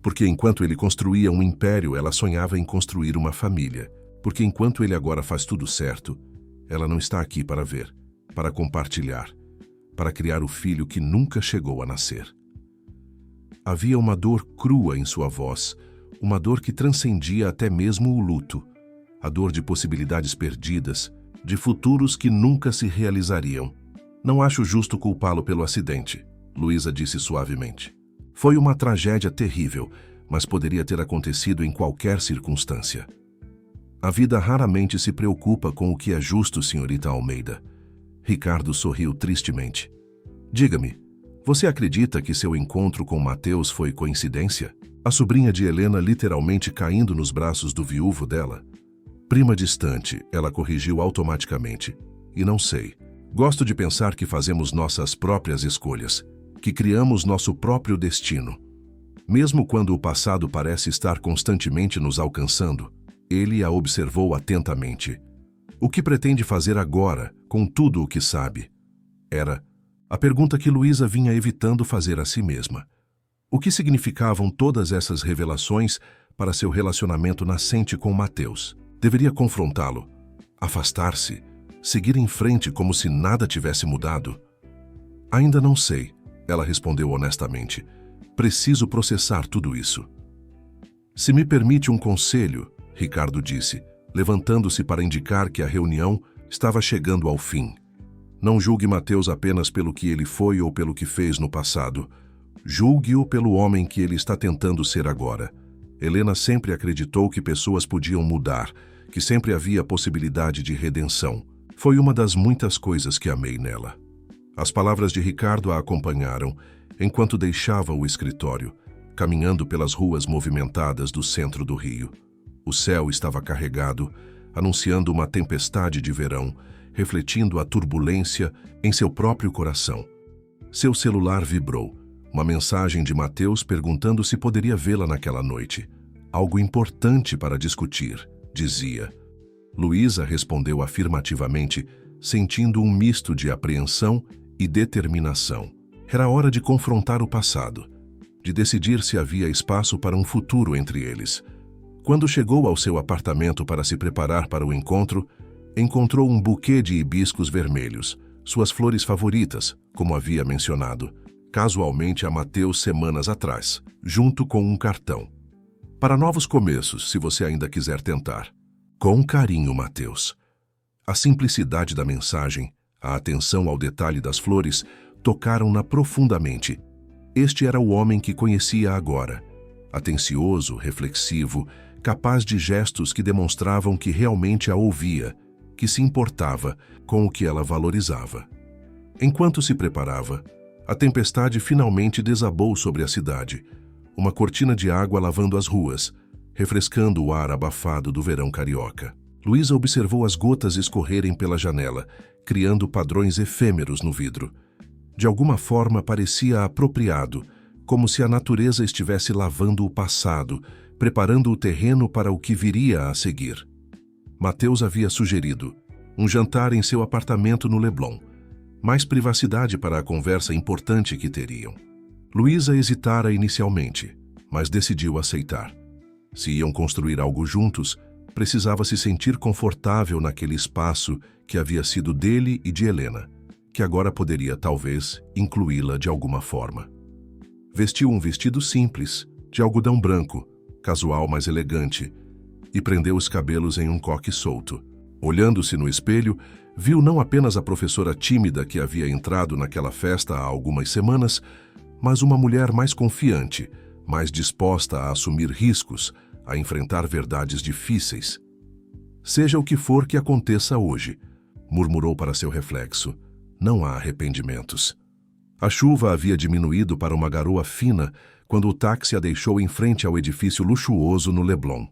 S1: Porque enquanto ele construía um império, ela sonhava em construir uma família. Porque enquanto ele agora faz tudo certo, ela não está aqui para ver, para compartilhar, para criar o filho que nunca chegou a nascer. Havia uma dor crua em sua voz, uma dor que transcendia até mesmo o luto, a dor de possibilidades perdidas, de futuros que nunca se realizariam. Não acho justo culpá-lo pelo acidente, Luísa disse suavemente. Foi uma tragédia terrível, mas poderia ter acontecido em qualquer circunstância. A vida raramente se preocupa com o que é justo, senhorita Almeida. Ricardo sorriu tristemente. Diga-me, você acredita que seu encontro com Mateus foi coincidência? A sobrinha de Helena literalmente caindo nos braços do viúvo dela? Prima distante, ela corrigiu automaticamente. E não sei. Gosto de pensar que fazemos nossas próprias escolhas, que criamos nosso próprio destino. Mesmo quando o passado parece estar constantemente nos alcançando, ele a observou atentamente. O que pretende fazer agora, com tudo o que sabe? Era a pergunta que Luísa vinha evitando fazer a si mesma. O que significavam todas essas revelações para seu relacionamento nascente com Mateus? Deveria confrontá-lo, afastar-se, seguir em frente como se nada tivesse mudado? Ainda não sei, ela respondeu honestamente. Preciso processar tudo isso. Se me permite um conselho, Ricardo disse, levantando-se para indicar que a reunião estava chegando ao fim. Não julgue Mateus apenas pelo que ele foi ou pelo que fez no passado. Julgue-o pelo homem que ele está tentando ser agora. Helena sempre acreditou que pessoas podiam mudar, que sempre havia possibilidade de redenção. Foi uma das muitas coisas que amei nela. As palavras de Ricardo a acompanharam, enquanto deixava o escritório, caminhando pelas ruas movimentadas do centro do Rio. O céu estava carregado, anunciando uma tempestade de verão, refletindo a turbulência em seu próprio coração. Seu celular vibrou. Uma mensagem de Mateus perguntando se poderia vê-la naquela noite. Algo importante para discutir, dizia. Luísa respondeu afirmativamente, sentindo um misto de apreensão e determinação. Era hora de confrontar o passado, de decidir se havia espaço para um futuro entre eles. Quando chegou ao seu apartamento para se preparar para o encontro, encontrou um buquê de hibiscos vermelhos, suas flores favoritas, como havia mencionado, casualmente a Mateus semanas atrás, junto com um cartão. Para novos começos, se você ainda quiser tentar. Com carinho, Mateus. A simplicidade da mensagem, a atenção ao detalhe das flores, tocaram-na profundamente. Este era o homem que conhecia agora. Atencioso, reflexivo, capaz de gestos que demonstravam que realmente a ouvia, que se importava com o que ela valorizava. Enquanto se preparava, a tempestade finalmente desabou sobre a cidade, uma cortina de água lavando as ruas, refrescando o ar abafado do verão carioca. Luísa observou as gotas escorrerem pela janela, criando padrões efêmeros no vidro. De alguma forma parecia apropriado, como se a natureza estivesse lavando o passado, preparando o terreno para o que viria a seguir. Mateus havia sugerido um jantar em seu apartamento no Leblon, mais privacidade para a conversa importante que teriam. Luísa hesitara inicialmente, mas decidiu aceitar. Se iam construir algo juntos, precisava se sentir confortável naquele espaço que havia sido dele e de Helena, que agora poderia, talvez, incluí-la de alguma forma. Vestiu um vestido simples, de algodão branco, casual mas elegante, e prendeu os cabelos em um coque solto. Olhando-se no espelho, viu não apenas a professora tímida que havia entrado naquela festa há algumas semanas, mas uma mulher mais confiante, mais disposta a assumir riscos, a enfrentar verdades difíceis. Seja o que for que aconteça hoje, murmurou para seu reflexo, não há arrependimentos. A chuva havia diminuído para uma garoa fina quando o táxi a deixou em frente ao edifício luxuoso no Leblon.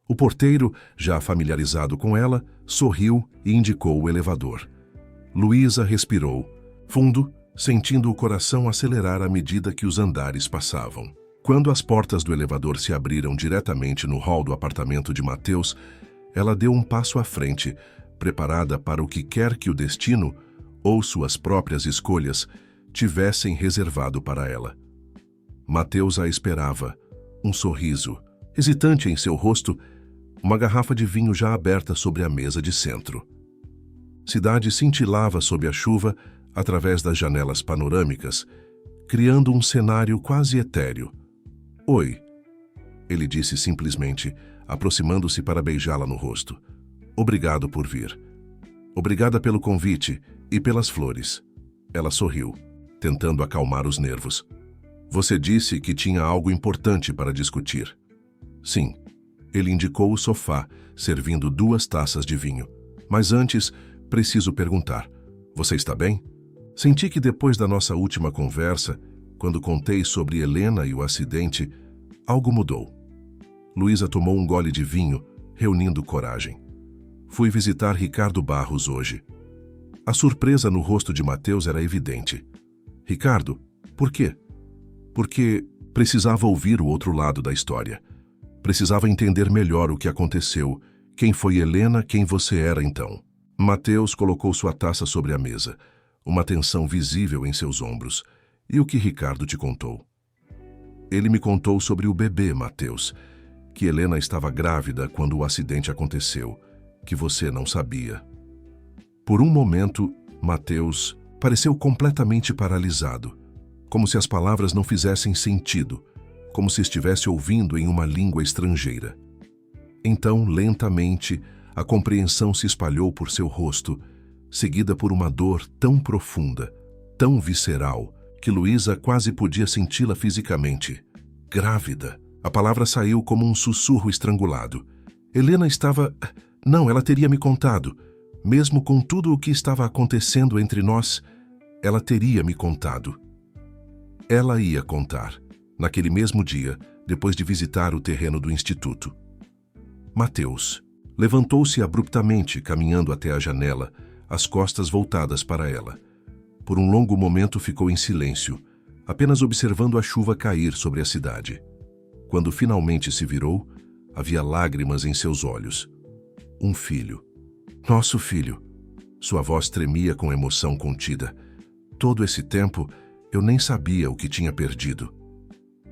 S1: O porteiro, já familiarizado com ela, sorriu e indicou o elevador. Luísa respirou, fundo, sentindo o coração acelerar à medida que os andares passavam. Quando as portas do elevador se abriram diretamente no hall do apartamento de Mateus, ela deu um passo à frente, preparada para o que quer que o destino, ou suas próprias escolhas, tivessem reservado para ela. Mateus a esperava, um sorriso, hesitante em seu rosto, uma garrafa de vinho já aberta sobre a mesa de centro. Cidade cintilava sob a chuva através das janelas panorâmicas, criando um cenário quase etéreo. Oi, ele disse simplesmente, aproximando-se para beijá-la no rosto. Obrigado por vir. Obrigada pelo convite e pelas flores. Ela sorriu, tentando acalmar os nervos. Você disse que tinha algo importante para discutir. Sim. Ele indicou o sofá, servindo 2 taças de vinho. Mas antes, preciso perguntar. Você está bem? Senti que depois da nossa última conversa, quando contei sobre Helena e o acidente, algo mudou. Luísa tomou um gole de vinho, reunindo coragem. Fui visitar Ricardo Barros hoje. A surpresa no rosto de Mateus era evidente. Ricardo, por quê? Porque precisava ouvir o outro lado da história. Precisava entender melhor o que aconteceu, quem foi Helena, quem você era então. Mateus colocou sua taça sobre a mesa, uma tensão visível em seus ombros. E o que Ricardo te contou? Ele me contou sobre o bebê, Mateus, que Helena estava grávida quando o acidente aconteceu, que você não sabia. Por um momento, Mateus pareceu completamente paralisado, como se as palavras não fizessem sentido, como se estivesse ouvindo em uma língua estrangeira. Então, lentamente, a compreensão se espalhou por seu rosto, seguida por uma dor tão profunda, tão visceral, que Luísa quase podia senti-la fisicamente. Grávida. A palavra saiu como um sussurro estrangulado. Helena estava... Não, ela teria me contado. Mesmo com tudo o que estava acontecendo entre nós, ela teria me contado. Ela ia contar. Naquele mesmo dia, depois de visitar o terreno do instituto. Mateus levantou-se abruptamente, caminhando até a janela, as costas voltadas para ela. Por um longo momento ficou em silêncio, apenas observando a chuva cair sobre a cidade. Quando finalmente se virou, havia lágrimas em seus olhos. Um filho. Nosso filho. Sua voz tremia com emoção contida. Todo esse tempo, eu nem sabia o que tinha perdido.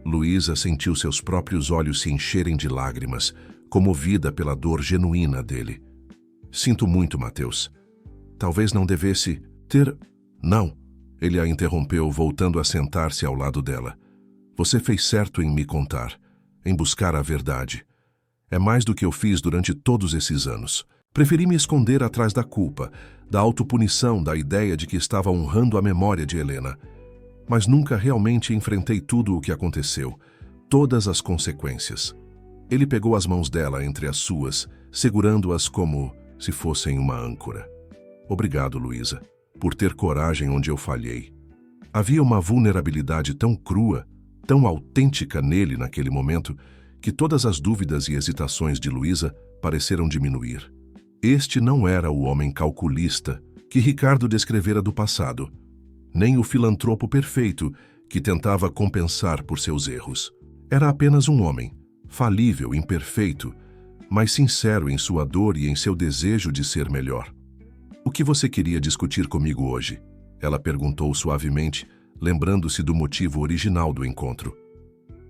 S1: Luísa sentiu seus próprios olhos se encherem de lágrimas, comovida pela dor genuína dele. Sinto muito, Mateus. Talvez não devesse ter... Não, ele a interrompeu, voltando a sentar-se ao lado dela. Você fez certo em me contar, em buscar a verdade. É mais do que eu fiz durante todos esses anos. Preferi me esconder atrás da culpa, da autopunição, da ideia de que estava honrando a memória de Helena. Mas nunca realmente enfrentei tudo o que aconteceu, todas as consequências. Ele pegou as mãos dela entre as suas, segurando-as como se fossem uma âncora. Obrigado, Luísa, por ter coragem onde eu falhei. Havia uma vulnerabilidade tão crua, tão autêntica nele naquele momento, que todas as dúvidas e hesitações de Luísa pareceram diminuir. Este não era o homem calculista que Ricardo descrevera do passado, nem o filantropo perfeito que tentava compensar por seus erros. Era apenas um homem, falível, imperfeito, mas sincero em sua dor e em seu desejo de ser melhor. "O que você queria discutir comigo hoje?" ela perguntou suavemente, lembrando-se do motivo original do encontro.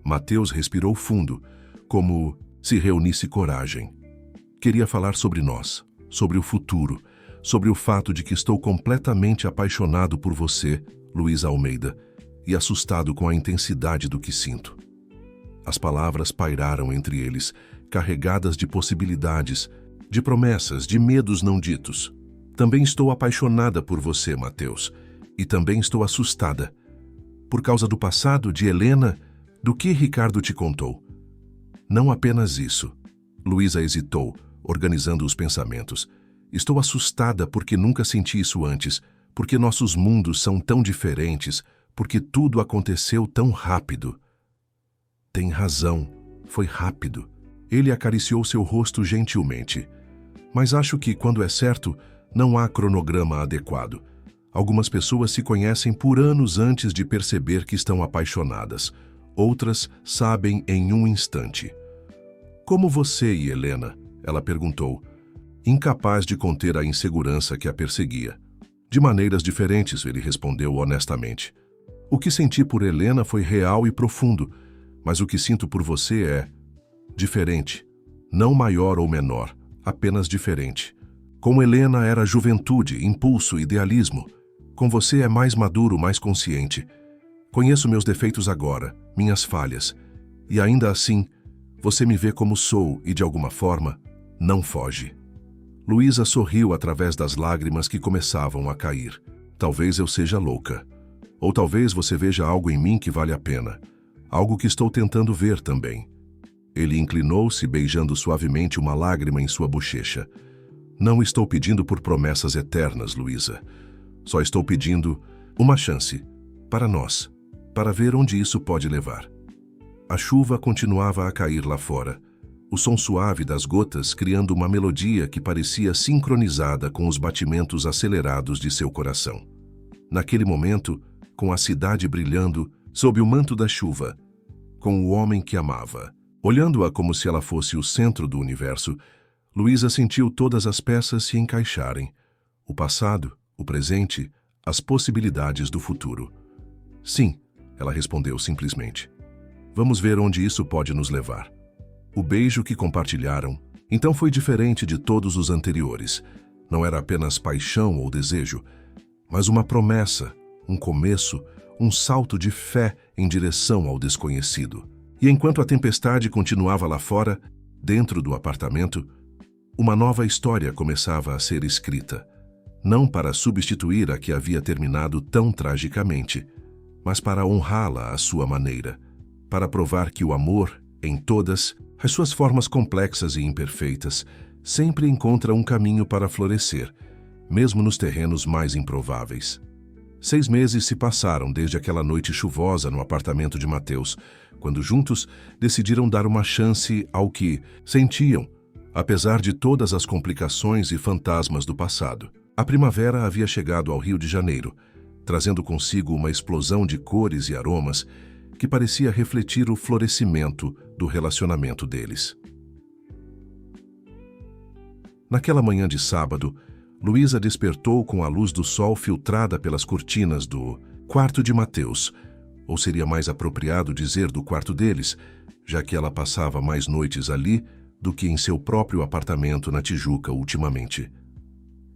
S1: Mateus respirou fundo, como se reunisse coragem. "Queria falar sobre nós, sobre o futuro, sobre o fato de que estou completamente apaixonado por você, Luísa Almeida, e assustado com a intensidade do que sinto." As palavras pairaram entre eles, carregadas de possibilidades, de promessas, de medos não ditos. "Também estou apaixonada por você, Mateus, e também estou assustada. Por causa do passado, de Helena, do que Ricardo te contou." "Não apenas isso." Luísa hesitou, organizando os pensamentos. "Estou assustada porque nunca senti isso antes, porque nossos mundos são tão diferentes, porque tudo aconteceu tão rápido." "Tem razão, foi rápido." Ele acariciou seu rosto gentilmente. "Mas acho que, quando é certo, não há cronograma adequado. Algumas pessoas se conhecem por anos antes de perceber que estão apaixonadas. Outras sabem em um instante." "Como você e Helena?" ela perguntou, incapaz de conter a insegurança que a perseguia. "De maneiras diferentes," ele respondeu honestamente. "O que senti por Helena foi real e profundo, mas o que sinto por você é diferente. Não maior ou menor, apenas diferente. Com Helena era juventude, impulso, idealismo. Com você é mais maduro, mais consciente. Conheço meus defeitos agora, minhas falhas. E ainda assim, você me vê como sou e, de alguma forma, não foge." Luísa sorriu através das lágrimas que começavam a cair. "Talvez eu seja louca. Ou talvez você veja algo em mim que vale a pena. Algo que estou tentando ver também." Ele inclinou-se, beijando suavemente uma lágrima em sua bochecha. "Não estou pedindo por promessas eternas, Luísa. Só estou pedindo uma chance, para nós, para ver onde isso pode levar." A chuva continuava a cair lá fora, o som suave das gotas criando uma melodia que parecia sincronizada com os batimentos acelerados de seu coração. Naquele momento, com a cidade brilhando sob o manto da chuva, com o homem que amava, olhando-a como se ela fosse o centro do universo, Luísa sentiu todas as peças se encaixarem. O passado, o presente, as possibilidades do futuro. "Sim," ela respondeu simplesmente. "Vamos ver onde isso pode nos levar." O beijo que compartilharam, então, foi diferente de todos os anteriores. Não era apenas paixão ou desejo, mas uma promessa, um começo, um salto de fé em direção ao desconhecido. E enquanto a tempestade continuava lá fora, dentro do apartamento, uma nova história começava a ser escrita. Não para substituir a que havia terminado tão tragicamente, mas para honrá-la à sua maneira, para provar que o amor, em todas as suas formas complexas e imperfeitas, sempre encontra um caminho para florescer, mesmo nos terrenos mais improváveis. 6 meses se passaram desde aquela noite chuvosa no apartamento de Mateus, quando juntos decidiram dar uma chance ao que sentiam, apesar de todas as complicações e fantasmas do passado. A primavera havia chegado ao Rio de Janeiro, trazendo consigo uma explosão de cores e aromas que parecia refletir o florescimento do relacionamento deles. Naquela manhã de sábado, Luísa despertou com a luz do sol filtrada pelas cortinas do quarto de Mateus, ou seria mais apropriado dizer do quarto deles, já que ela passava mais noites ali do que em seu próprio apartamento na Tijuca ultimamente.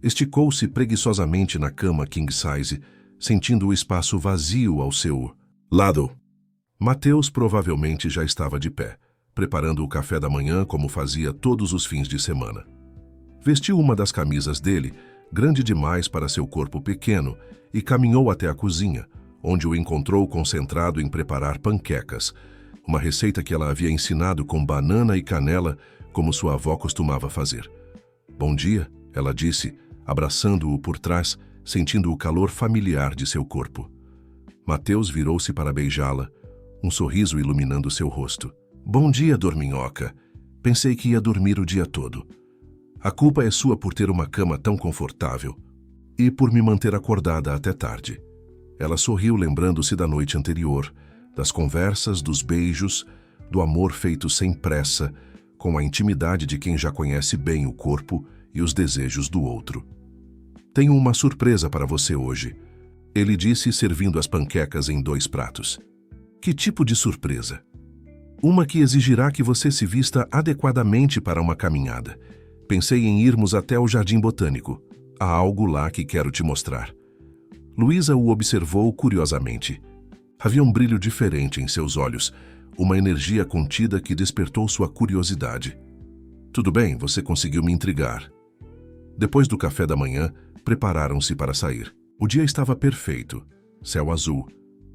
S1: Esticou-se preguiçosamente na cama king size, sentindo o espaço vazio ao seu lado. Mateus provavelmente já estava de pé, preparando o café da manhã como fazia todos os fins de semana. Vestiu uma das camisas dele, grande demais para seu corpo pequeno, e caminhou até a cozinha, onde o encontrou concentrado em preparar panquecas, uma receita que ela havia ensinado com banana e canela, como sua avó costumava fazer. "Bom dia," ela disse, abraçando-o por trás, sentindo o calor familiar de seu corpo. Mateus virou-se para beijá-la, um sorriso iluminando seu rosto. "Bom dia, dorminhoca. Pensei que ia dormir o dia todo. A culpa é sua por ter uma cama tão confortável e por me manter acordada até tarde." Ela sorriu lembrando-se da noite anterior, das conversas, dos beijos, do amor feito sem pressa, com a intimidade de quem já conhece bem o corpo e os desejos do outro. Tenho uma surpresa para você hoje, ele disse, servindo as panquecas em 2 pratos. Que tipo de surpresa? Uma que exigirá que você se vista adequadamente para uma caminhada. Pensei em irmos até o Jardim Botânico. Há algo lá que quero te mostrar. Luísa o observou curiosamente. Havia um brilho diferente em seus olhos, uma energia contida que despertou sua curiosidade. Tudo bem, você conseguiu me intrigar. Depois do café da manhã, prepararam-se para sair. O dia estava perfeito. Céu azul,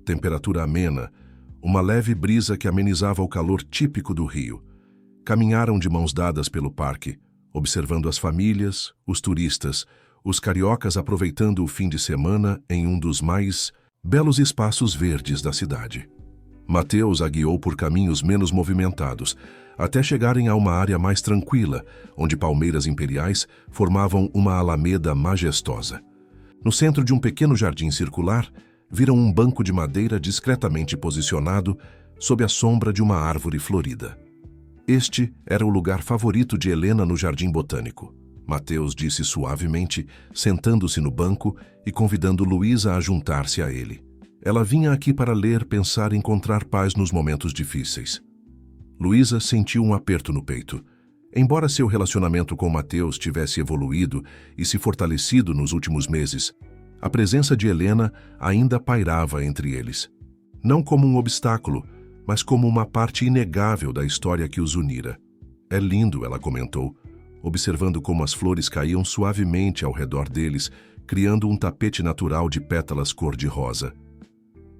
S1: temperatura amena, uma leve brisa que amenizava o calor típico do Rio. Caminharam de mãos dadas pelo parque, observando as famílias, os turistas, os cariocas aproveitando o fim de semana em um dos mais belos espaços verdes da cidade. Mateus a guiou por caminhos menos movimentados, até chegarem a uma área mais tranquila, onde palmeiras imperiais formavam uma alameda majestosa. No centro de um pequeno jardim circular, viram um banco de madeira discretamente posicionado sob a sombra de uma árvore florida. Este era o lugar favorito de Helena no Jardim Botânico. Mateus disse suavemente, sentando-se no banco e convidando Luísa a juntar-se a ele. Ela vinha aqui para ler, pensar e encontrar paz nos momentos difíceis. Luísa sentiu um aperto no peito. Embora seu relacionamento com Mateus tivesse evoluído e se fortalecido nos últimos meses, a presença de Helena ainda pairava entre eles. Não como um obstáculo, mas como uma parte inegável da história que os unira. É lindo, ela comentou, observando como as flores caíam suavemente ao redor deles, criando um tapete natural de pétalas cor-de-rosa.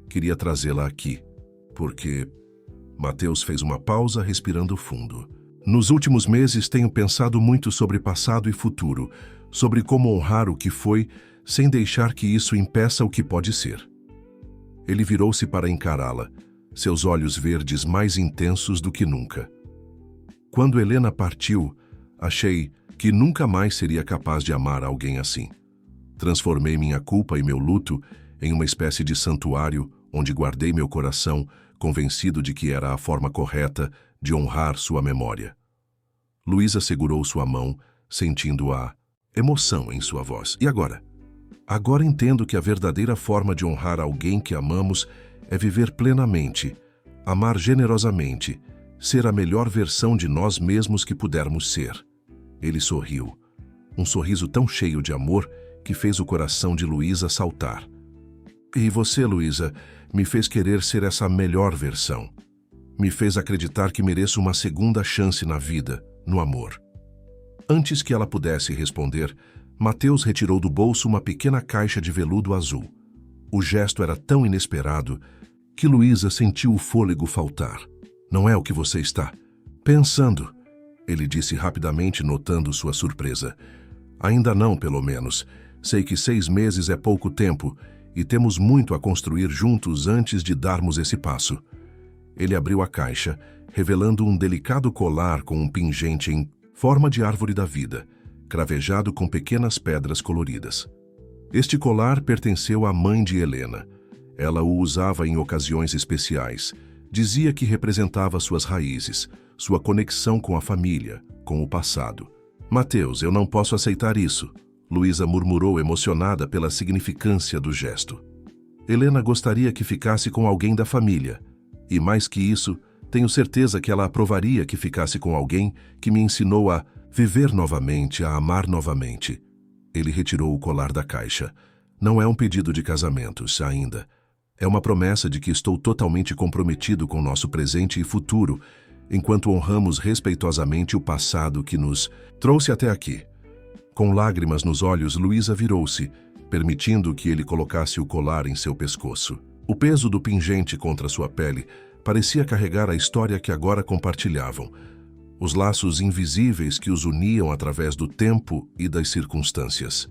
S1: Queria trazê-la aqui, porque... Mateus fez uma pausa, respirando fundo. Nos últimos meses tenho pensado muito sobre passado e futuro, sobre como honrar o que foi, sem deixar que isso impeça o que pode ser. Ele virou-se para encará-la, seus olhos verdes mais intensos do que nunca. Quando Helena partiu, achei que nunca mais seria capaz de amar alguém assim. Transformei minha culpa e meu luto em uma espécie de santuário onde guardei meu coração, convencido de que era a forma correta de honrar sua memória. Luísa segurou sua mão, sentindo a emoção em sua voz. E agora? Agora entendo que a verdadeira forma de honrar alguém que amamos é viver plenamente, amar generosamente, ser a melhor versão de nós mesmos que pudermos ser. Ele sorriu, um sorriso tão cheio de amor que fez o coração de Luísa saltar. E você, Luísa, me fez querer ser essa melhor versão. Me fez acreditar que mereço uma segunda chance na vida, no amor. Antes que ela pudesse responder, Mateus retirou do bolso uma pequena caixa de veludo azul. O gesto era tão inesperado que Luísa sentiu o fôlego faltar. Não é o que você está pensando, ele disse rapidamente, notando sua surpresa. Ainda não, pelo menos. Sei que 6 meses é pouco tempo e temos muito a construir juntos antes de darmos esse passo. Ele abriu a caixa, revelando um delicado colar com um pingente em forma de árvore da vida, cravejado com pequenas pedras coloridas. Este colar pertenceu à mãe de Helena. Ela o usava em ocasiões especiais. Dizia que representava suas raízes, sua conexão com a família, com o passado. Mateus, eu não posso aceitar isso, Luísa murmurou, emocionada pela significância do gesto. Helena gostaria que ficasse com alguém da família. E mais que isso, tenho certeza que ela aprovaria que ficasse com alguém que me ensinou a viver novamente, a amar novamente. Ele retirou o colar da caixa. Não é um pedido de casamento, ainda. É uma promessa de que estou totalmente comprometido com nosso presente e futuro, enquanto honramos respeitosamente o passado que nos trouxe até aqui. Com lágrimas nos olhos, Luísa virou-se, permitindo que ele colocasse o colar em seu pescoço. O peso do pingente contra sua pele parecia carregar a história que agora compartilhavam, os laços invisíveis que os uniam através do tempo e das circunstâncias.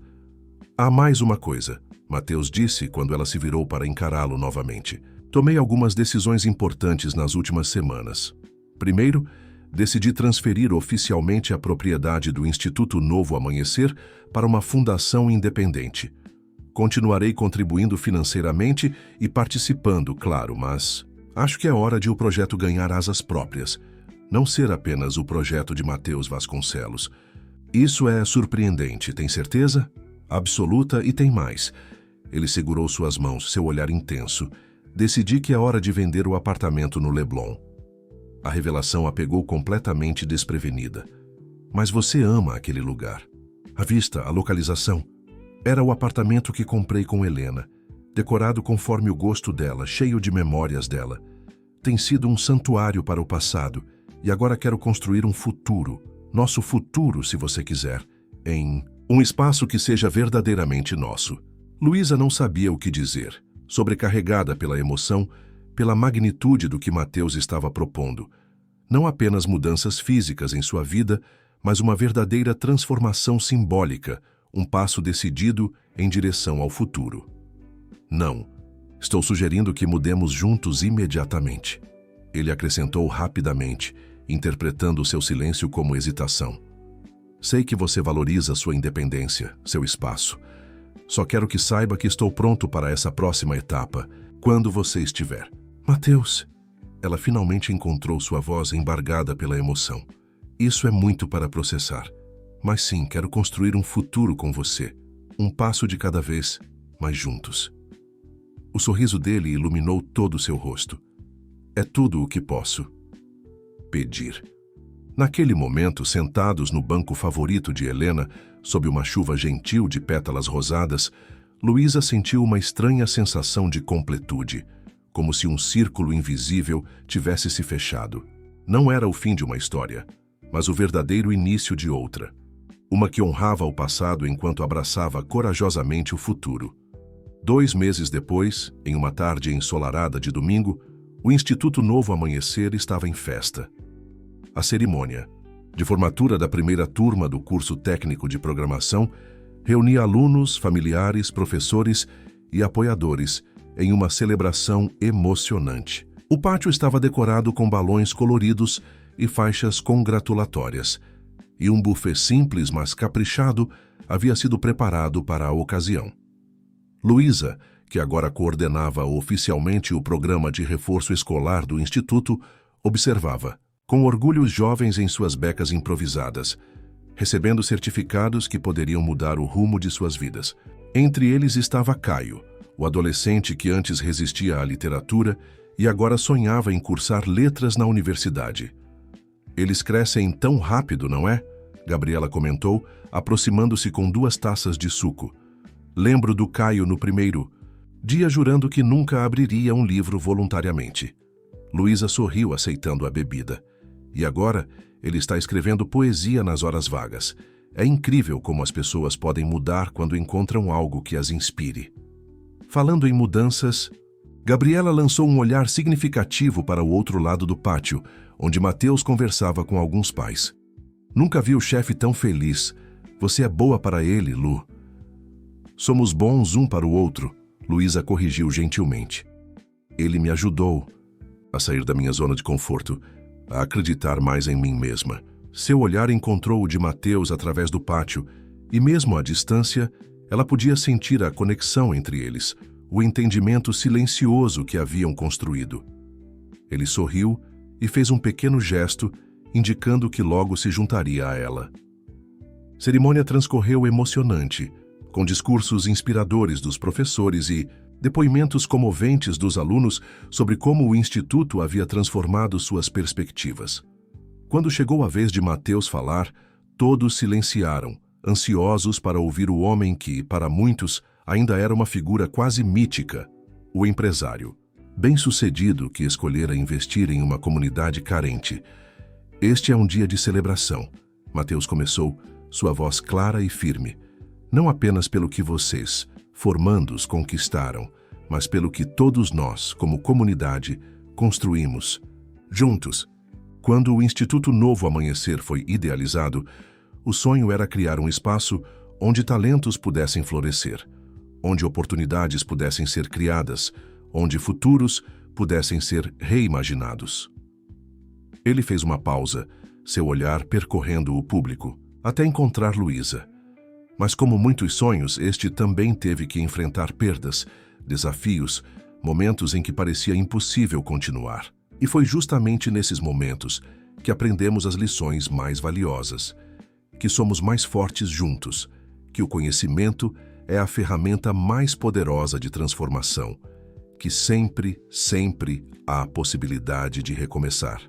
S1: Há mais uma coisa, Mateus disse quando ela se virou para encará-lo novamente. Tomei algumas decisões importantes nas últimas semanas. Primeiro, decidi transferir oficialmente a propriedade do Instituto Novo Amanhecer para uma fundação independente. Continuarei contribuindo financeiramente e participando, claro, mas Acho que é hora de o projeto ganhar asas próprias, não ser apenas o projeto de Matheus Vasconcelos. Isso é surpreendente, tem certeza? Absoluta, e tem mais. Ele segurou suas mãos, seu olhar intenso. Decidi que é hora de vender o apartamento no Leblon. A revelação a pegou completamente desprevenida. Mas você ama aquele lugar. A vista, a localização. Era o apartamento que comprei com Helena, decorado conforme o gosto dela, cheio de memórias dela. Tem sido um santuário para o passado, e agora quero construir um futuro, nosso futuro, se você quiser, em um espaço que seja verdadeiramente nosso. Luísa não sabia o que dizer, sobrecarregada pela emoção, pela magnitude do que Matheus estava propondo. Não apenas mudanças físicas em sua vida, mas uma verdadeira transformação simbólica, um passo decidido em direção ao futuro. Não, estou sugerindo que mudemos juntos imediatamente. Ele acrescentou rapidamente, interpretando seu silêncio como hesitação. Sei que você valoriza sua independência, seu espaço. Só quero que saiba que estou pronto para essa próxima etapa, quando você estiver. Matheus, ela finalmente encontrou sua voz embargada pela emoção. Isso é muito para processar. Mas sim, quero construir um futuro com você. Um passo de cada vez, mas juntos. O sorriso dele iluminou todo o seu rosto. É tudo o que posso pedir. Naquele momento, sentados no banco favorito de Helena, sob uma chuva gentil de pétalas rosadas, Luísa sentiu uma estranha sensação de completude, como se um círculo invisível tivesse se fechado. Não era o fim de uma história, mas o verdadeiro início de outra. Uma que honrava o passado enquanto abraçava corajosamente o futuro. 2 meses depois, em uma tarde ensolarada de domingo, o Instituto Novo Amanhecer estava em festa. A cerimônia, de formatura da primeira turma do curso técnico de programação, reunia alunos, familiares, professores e apoiadores em uma celebração emocionante. O pátio estava decorado com balões coloridos e faixas congratulatórias, e um buffet simples, mas caprichado, havia sido preparado para a ocasião. Luísa, que agora coordenava oficialmente o programa de reforço escolar do Instituto, observava, com orgulho, os jovens em suas becas improvisadas, recebendo certificados que poderiam mudar o rumo de suas vidas. Entre eles estava Caio, o adolescente que antes resistia à literatura e agora sonhava em cursar letras na universidade. Eles crescem tão rápido, não é? Gabriela comentou, aproximando-se com 2 taças de suco. Lembro do Caio no primeiro dia jurando que nunca abriria um livro voluntariamente. Luísa sorriu aceitando a bebida. E agora ele está escrevendo poesia nas horas vagas. É incrível como as pessoas podem mudar quando encontram algo que as inspire. Falando em mudanças, Gabriela lançou um olhar significativo para o outro lado do pátio, onde Matheus conversava com alguns pais. Nunca vi o chefe tão feliz. Você é boa para ele, Lu. Somos bons um para o outro, Luísa corrigiu gentilmente. Ele me ajudou a sair da minha zona de conforto, a acreditar mais em mim mesma. Seu olhar encontrou o de Matheus através do pátio, e mesmo à distância, ela podia sentir a conexão entre eles, o entendimento silencioso que haviam construído. Ele sorriu e fez um pequeno gesto, indicando que logo se juntaria a ela. Cerimônia transcorreu emocionante, com discursos inspiradores dos professores e depoimentos comoventes dos alunos sobre como o Instituto havia transformado suas perspectivas. Quando chegou a vez de Matheus falar, todos silenciaram, ansiosos para ouvir o homem que, para muitos, ainda era uma figura quase mítica, o empresário, bem-sucedido que escolhera investir em uma comunidade carente. Este é um dia de celebração, Matheus começou, sua voz clara e firme, não apenas pelo que vocês, formandos, conquistaram, mas pelo que todos nós, como comunidade, construímos, juntos. Quando o Instituto Novo Amanhecer foi idealizado, o sonho era criar um espaço onde talentos pudessem florescer, onde oportunidades pudessem ser criadas, onde futuros pudessem ser reimaginados. Ele fez uma pausa, seu olhar percorrendo o público, até encontrar Luísa. Mas como muitos sonhos, este também teve que enfrentar perdas, desafios, momentos em que parecia impossível continuar. E foi justamente nesses momentos que aprendemos as lições mais valiosas, que somos mais fortes juntos, que o conhecimento é a ferramenta mais poderosa de transformação, que sempre, sempre há a possibilidade de recomeçar.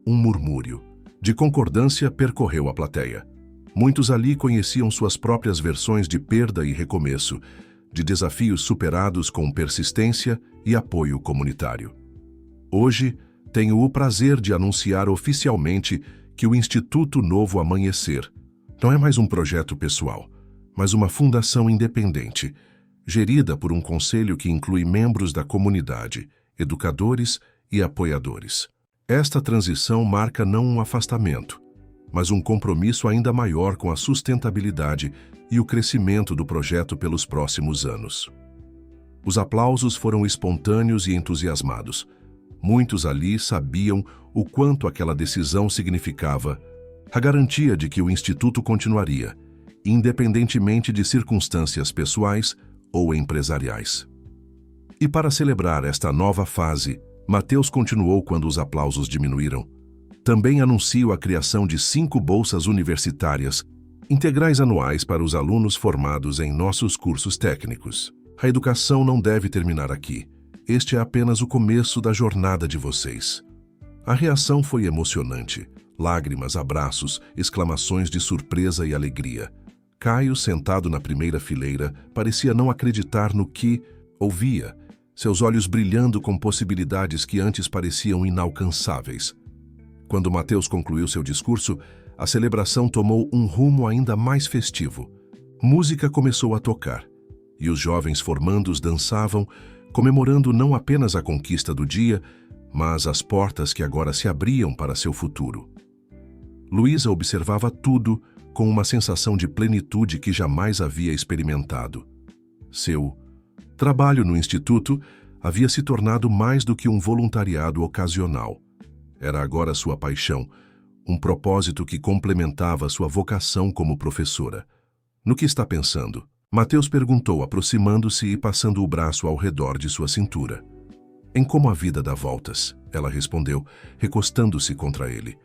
S1: Um murmúrio de concordância percorreu a plateia. Muitos ali conheciam suas próprias versões de perda e recomeço, de desafios superados com persistência e apoio comunitário. Hoje, tenho o prazer de anunciar oficialmente que o Instituto Novo Amanhecer não é mais um projeto pessoal, mas uma fundação independente, gerida por um conselho que inclui membros da comunidade, educadores e apoiadores. Esta transição marca não um afastamento, mas um compromisso ainda maior com a sustentabilidade e o crescimento do projeto pelos próximos anos. Os aplausos foram espontâneos e entusiasmados. Muitos ali sabiam o quanto aquela decisão significava a garantia de que o Instituto continuaria, independentemente de circunstâncias pessoais ou empresariais. E para celebrar esta nova fase, Mateus continuou quando os aplausos diminuíram. Também anuncio a criação de 5 bolsas universitárias integrais anuais para os alunos formados em nossos cursos técnicos. A educação não deve terminar aqui. Este é apenas o começo da jornada de vocês. A reação foi emocionante. Lágrimas, abraços, exclamações de surpresa e alegria. Caio, sentado na primeira fileira, parecia não acreditar no que ouvia, seus olhos brilhando com possibilidades que antes pareciam inalcançáveis. Quando Mateus concluiu seu discurso, a celebração tomou um rumo ainda mais festivo. Música começou a tocar, e os jovens formandos dançavam, comemorando não apenas a conquista do dia, mas as portas que agora se abriam para seu futuro. Luísa observava tudo com uma sensação de plenitude que jamais havia experimentado. Seu trabalho no Instituto havia se tornado mais do que um voluntariado ocasional. Era agora sua paixão, um propósito que complementava sua vocação como professora. No que está pensando? Mateus perguntou, aproximando-se e passando o braço ao redor de sua cintura. Em como a vida dá voltas, ela respondeu, recostando-se contra ele.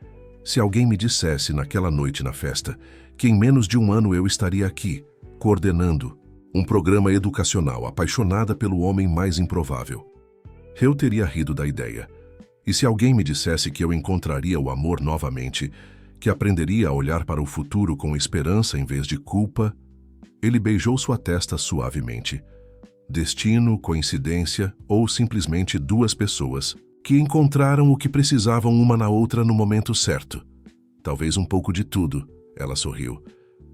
S1: Se alguém me dissesse naquela noite na festa que em menos de um ano eu estaria aqui, coordenando um programa educacional, apaixonada pelo homem mais improvável, eu teria rido da ideia. E se alguém me dissesse que eu encontraria o amor novamente, que aprenderia a olhar para o futuro com esperança em vez de culpa, ele beijou sua testa suavemente. Destino, coincidência ou simplesmente 2 pessoas que encontraram o que precisavam uma na outra no momento certo. Talvez um pouco de tudo, ela sorriu.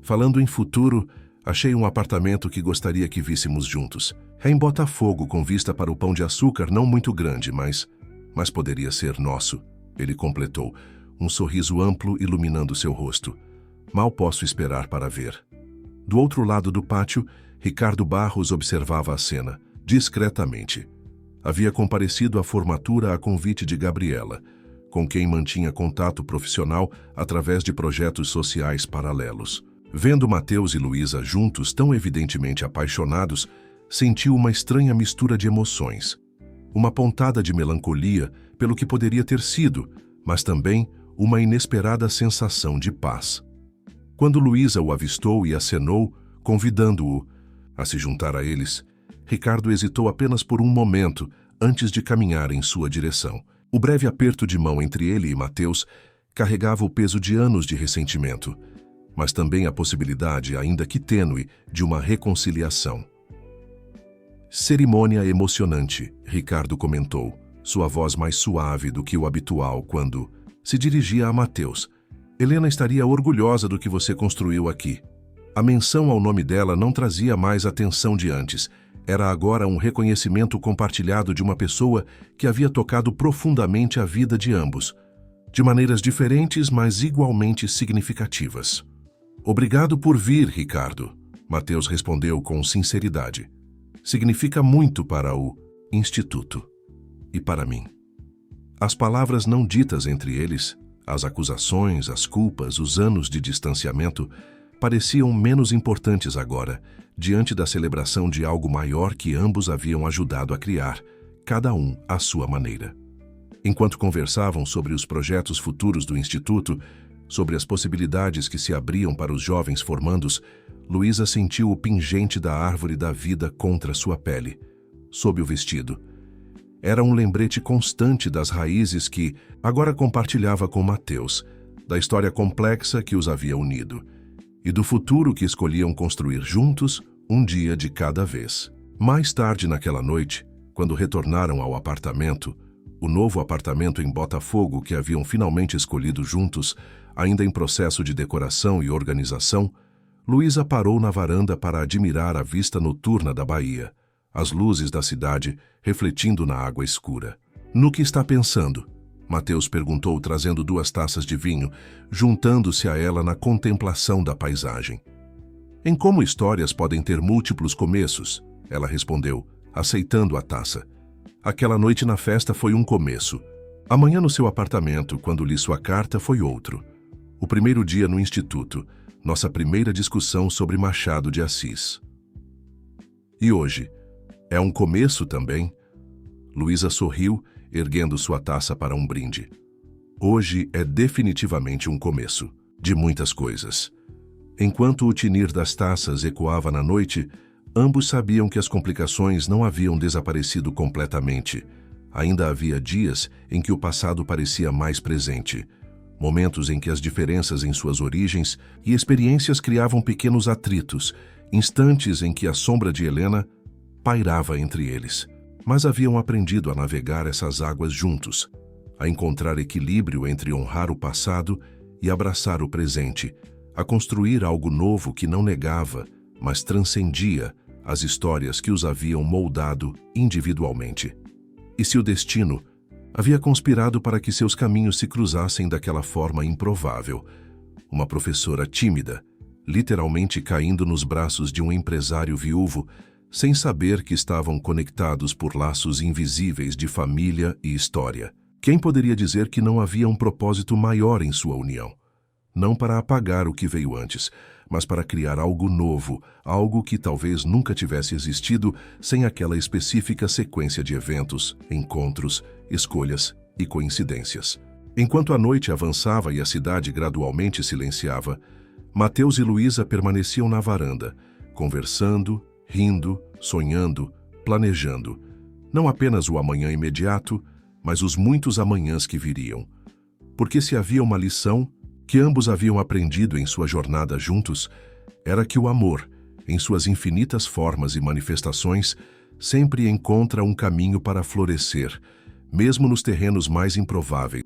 S1: Falando em futuro, achei um apartamento que gostaria que víssemos juntos. É em Botafogo, com vista para o Pão de Açúcar, não muito grande, mas poderia ser nosso, ele completou, um sorriso amplo iluminando seu rosto. Mal posso esperar para ver. Do outro lado do pátio, Ricardo Barros observava a cena, discretamente. Havia comparecido à formatura a convite de Gabriela, com quem mantinha contato profissional através de projetos sociais paralelos. Vendo Mateus e Luísa juntos tão evidentemente apaixonados, sentiu uma estranha mistura de emoções. Uma pontada de melancolia pelo que poderia ter sido, mas também uma inesperada sensação de paz. Quando Luísa o avistou e acenou, convidando-o a se juntar a eles, Ricardo hesitou apenas por um momento antes de caminhar em sua direção. O breve aperto de mão entre ele e Mateus carregava o peso de anos de ressentimento, mas também a possibilidade, ainda que tênue, de uma reconciliação. Cerimônia emocionante, Ricardo comentou, sua voz mais suave do que o habitual quando se dirigia a Mateus. Helena estaria orgulhosa do que você construiu aqui. A menção ao nome dela não trazia mais a tensão de antes. Era agora um reconhecimento compartilhado de uma pessoa que havia tocado profundamente a vida de ambos, de maneiras diferentes, mas igualmente significativas. Obrigado por vir, Ricardo, Mateus respondeu com sinceridade. Significa muito para o Instituto e para mim. As palavras não ditas entre eles, as acusações, as culpas, os anos de distanciamento, pareciam menos importantes agora, diante da celebração de algo maior que ambos haviam ajudado a criar, cada um à sua maneira. Enquanto conversavam sobre os projetos futuros do Instituto, sobre as possibilidades que se abriam para os jovens formandos, Luísa sentiu o pingente da árvore da vida contra sua pele, sob o vestido. Era um lembrete constante das raízes que agora compartilhava com Mateus, da história complexa que os havia unido, e do futuro que escolhiam construir juntos, um dia de cada vez. Mais tarde naquela noite, quando retornaram ao apartamento, o novo apartamento em Botafogo que haviam finalmente escolhido juntos, ainda em processo de decoração e organização, Luísa parou na varanda para admirar a vista noturna da Bahia, as luzes da cidade refletindo na água escura. "No que está pensando?" Mateus perguntou, trazendo 2 taças de vinho, juntando-se a ela na contemplação da paisagem. "Em como histórias podem ter múltiplos começos?" Ela respondeu, aceitando a taça. "Aquela noite na festa foi um começo. Amanhã no seu apartamento, quando li sua carta, foi outro. O primeiro dia no instituto, nossa primeira discussão sobre Machado de Assis. E hoje, é um começo também?" Luísa sorriu, erguendo sua taça para um brinde. "Hoje é definitivamente um começo, de muitas coisas." Enquanto o tinir das taças ecoava na noite, ambos sabiam que as complicações não haviam desaparecido completamente. Ainda havia dias em que o passado parecia mais presente, momentos em que as diferenças em suas origens e experiências criavam pequenos atritos, instantes em que a sombra de Helena pairava entre eles. Mas haviam aprendido a navegar essas águas juntos, a encontrar equilíbrio entre honrar o passado e abraçar o presente, a construir algo novo que não negava, mas transcendia as histórias que os haviam moldado individualmente. E se o destino havia conspirado para que seus caminhos se cruzassem daquela forma improvável? Uma professora tímida, literalmente caindo nos braços de um empresário viúvo, sem saber que estavam conectados por laços invisíveis de família e história. Quem poderia dizer que não havia um propósito maior em sua união? Não para apagar o que veio antes, mas para criar algo novo, algo que talvez nunca tivesse existido sem aquela específica sequência de eventos, encontros, escolhas e coincidências. Enquanto a noite avançava e a cidade gradualmente silenciava, Mateus e Luísa permaneciam na varanda, conversando, rindo, sonhando, planejando, não apenas o amanhã imediato, mas os muitos amanhãs que viriam. Porque se havia uma lição que ambos haviam aprendido em sua jornada juntos, era que o amor, em suas infinitas formas e manifestações, sempre encontra um caminho para florescer, mesmo nos terrenos mais improváveis.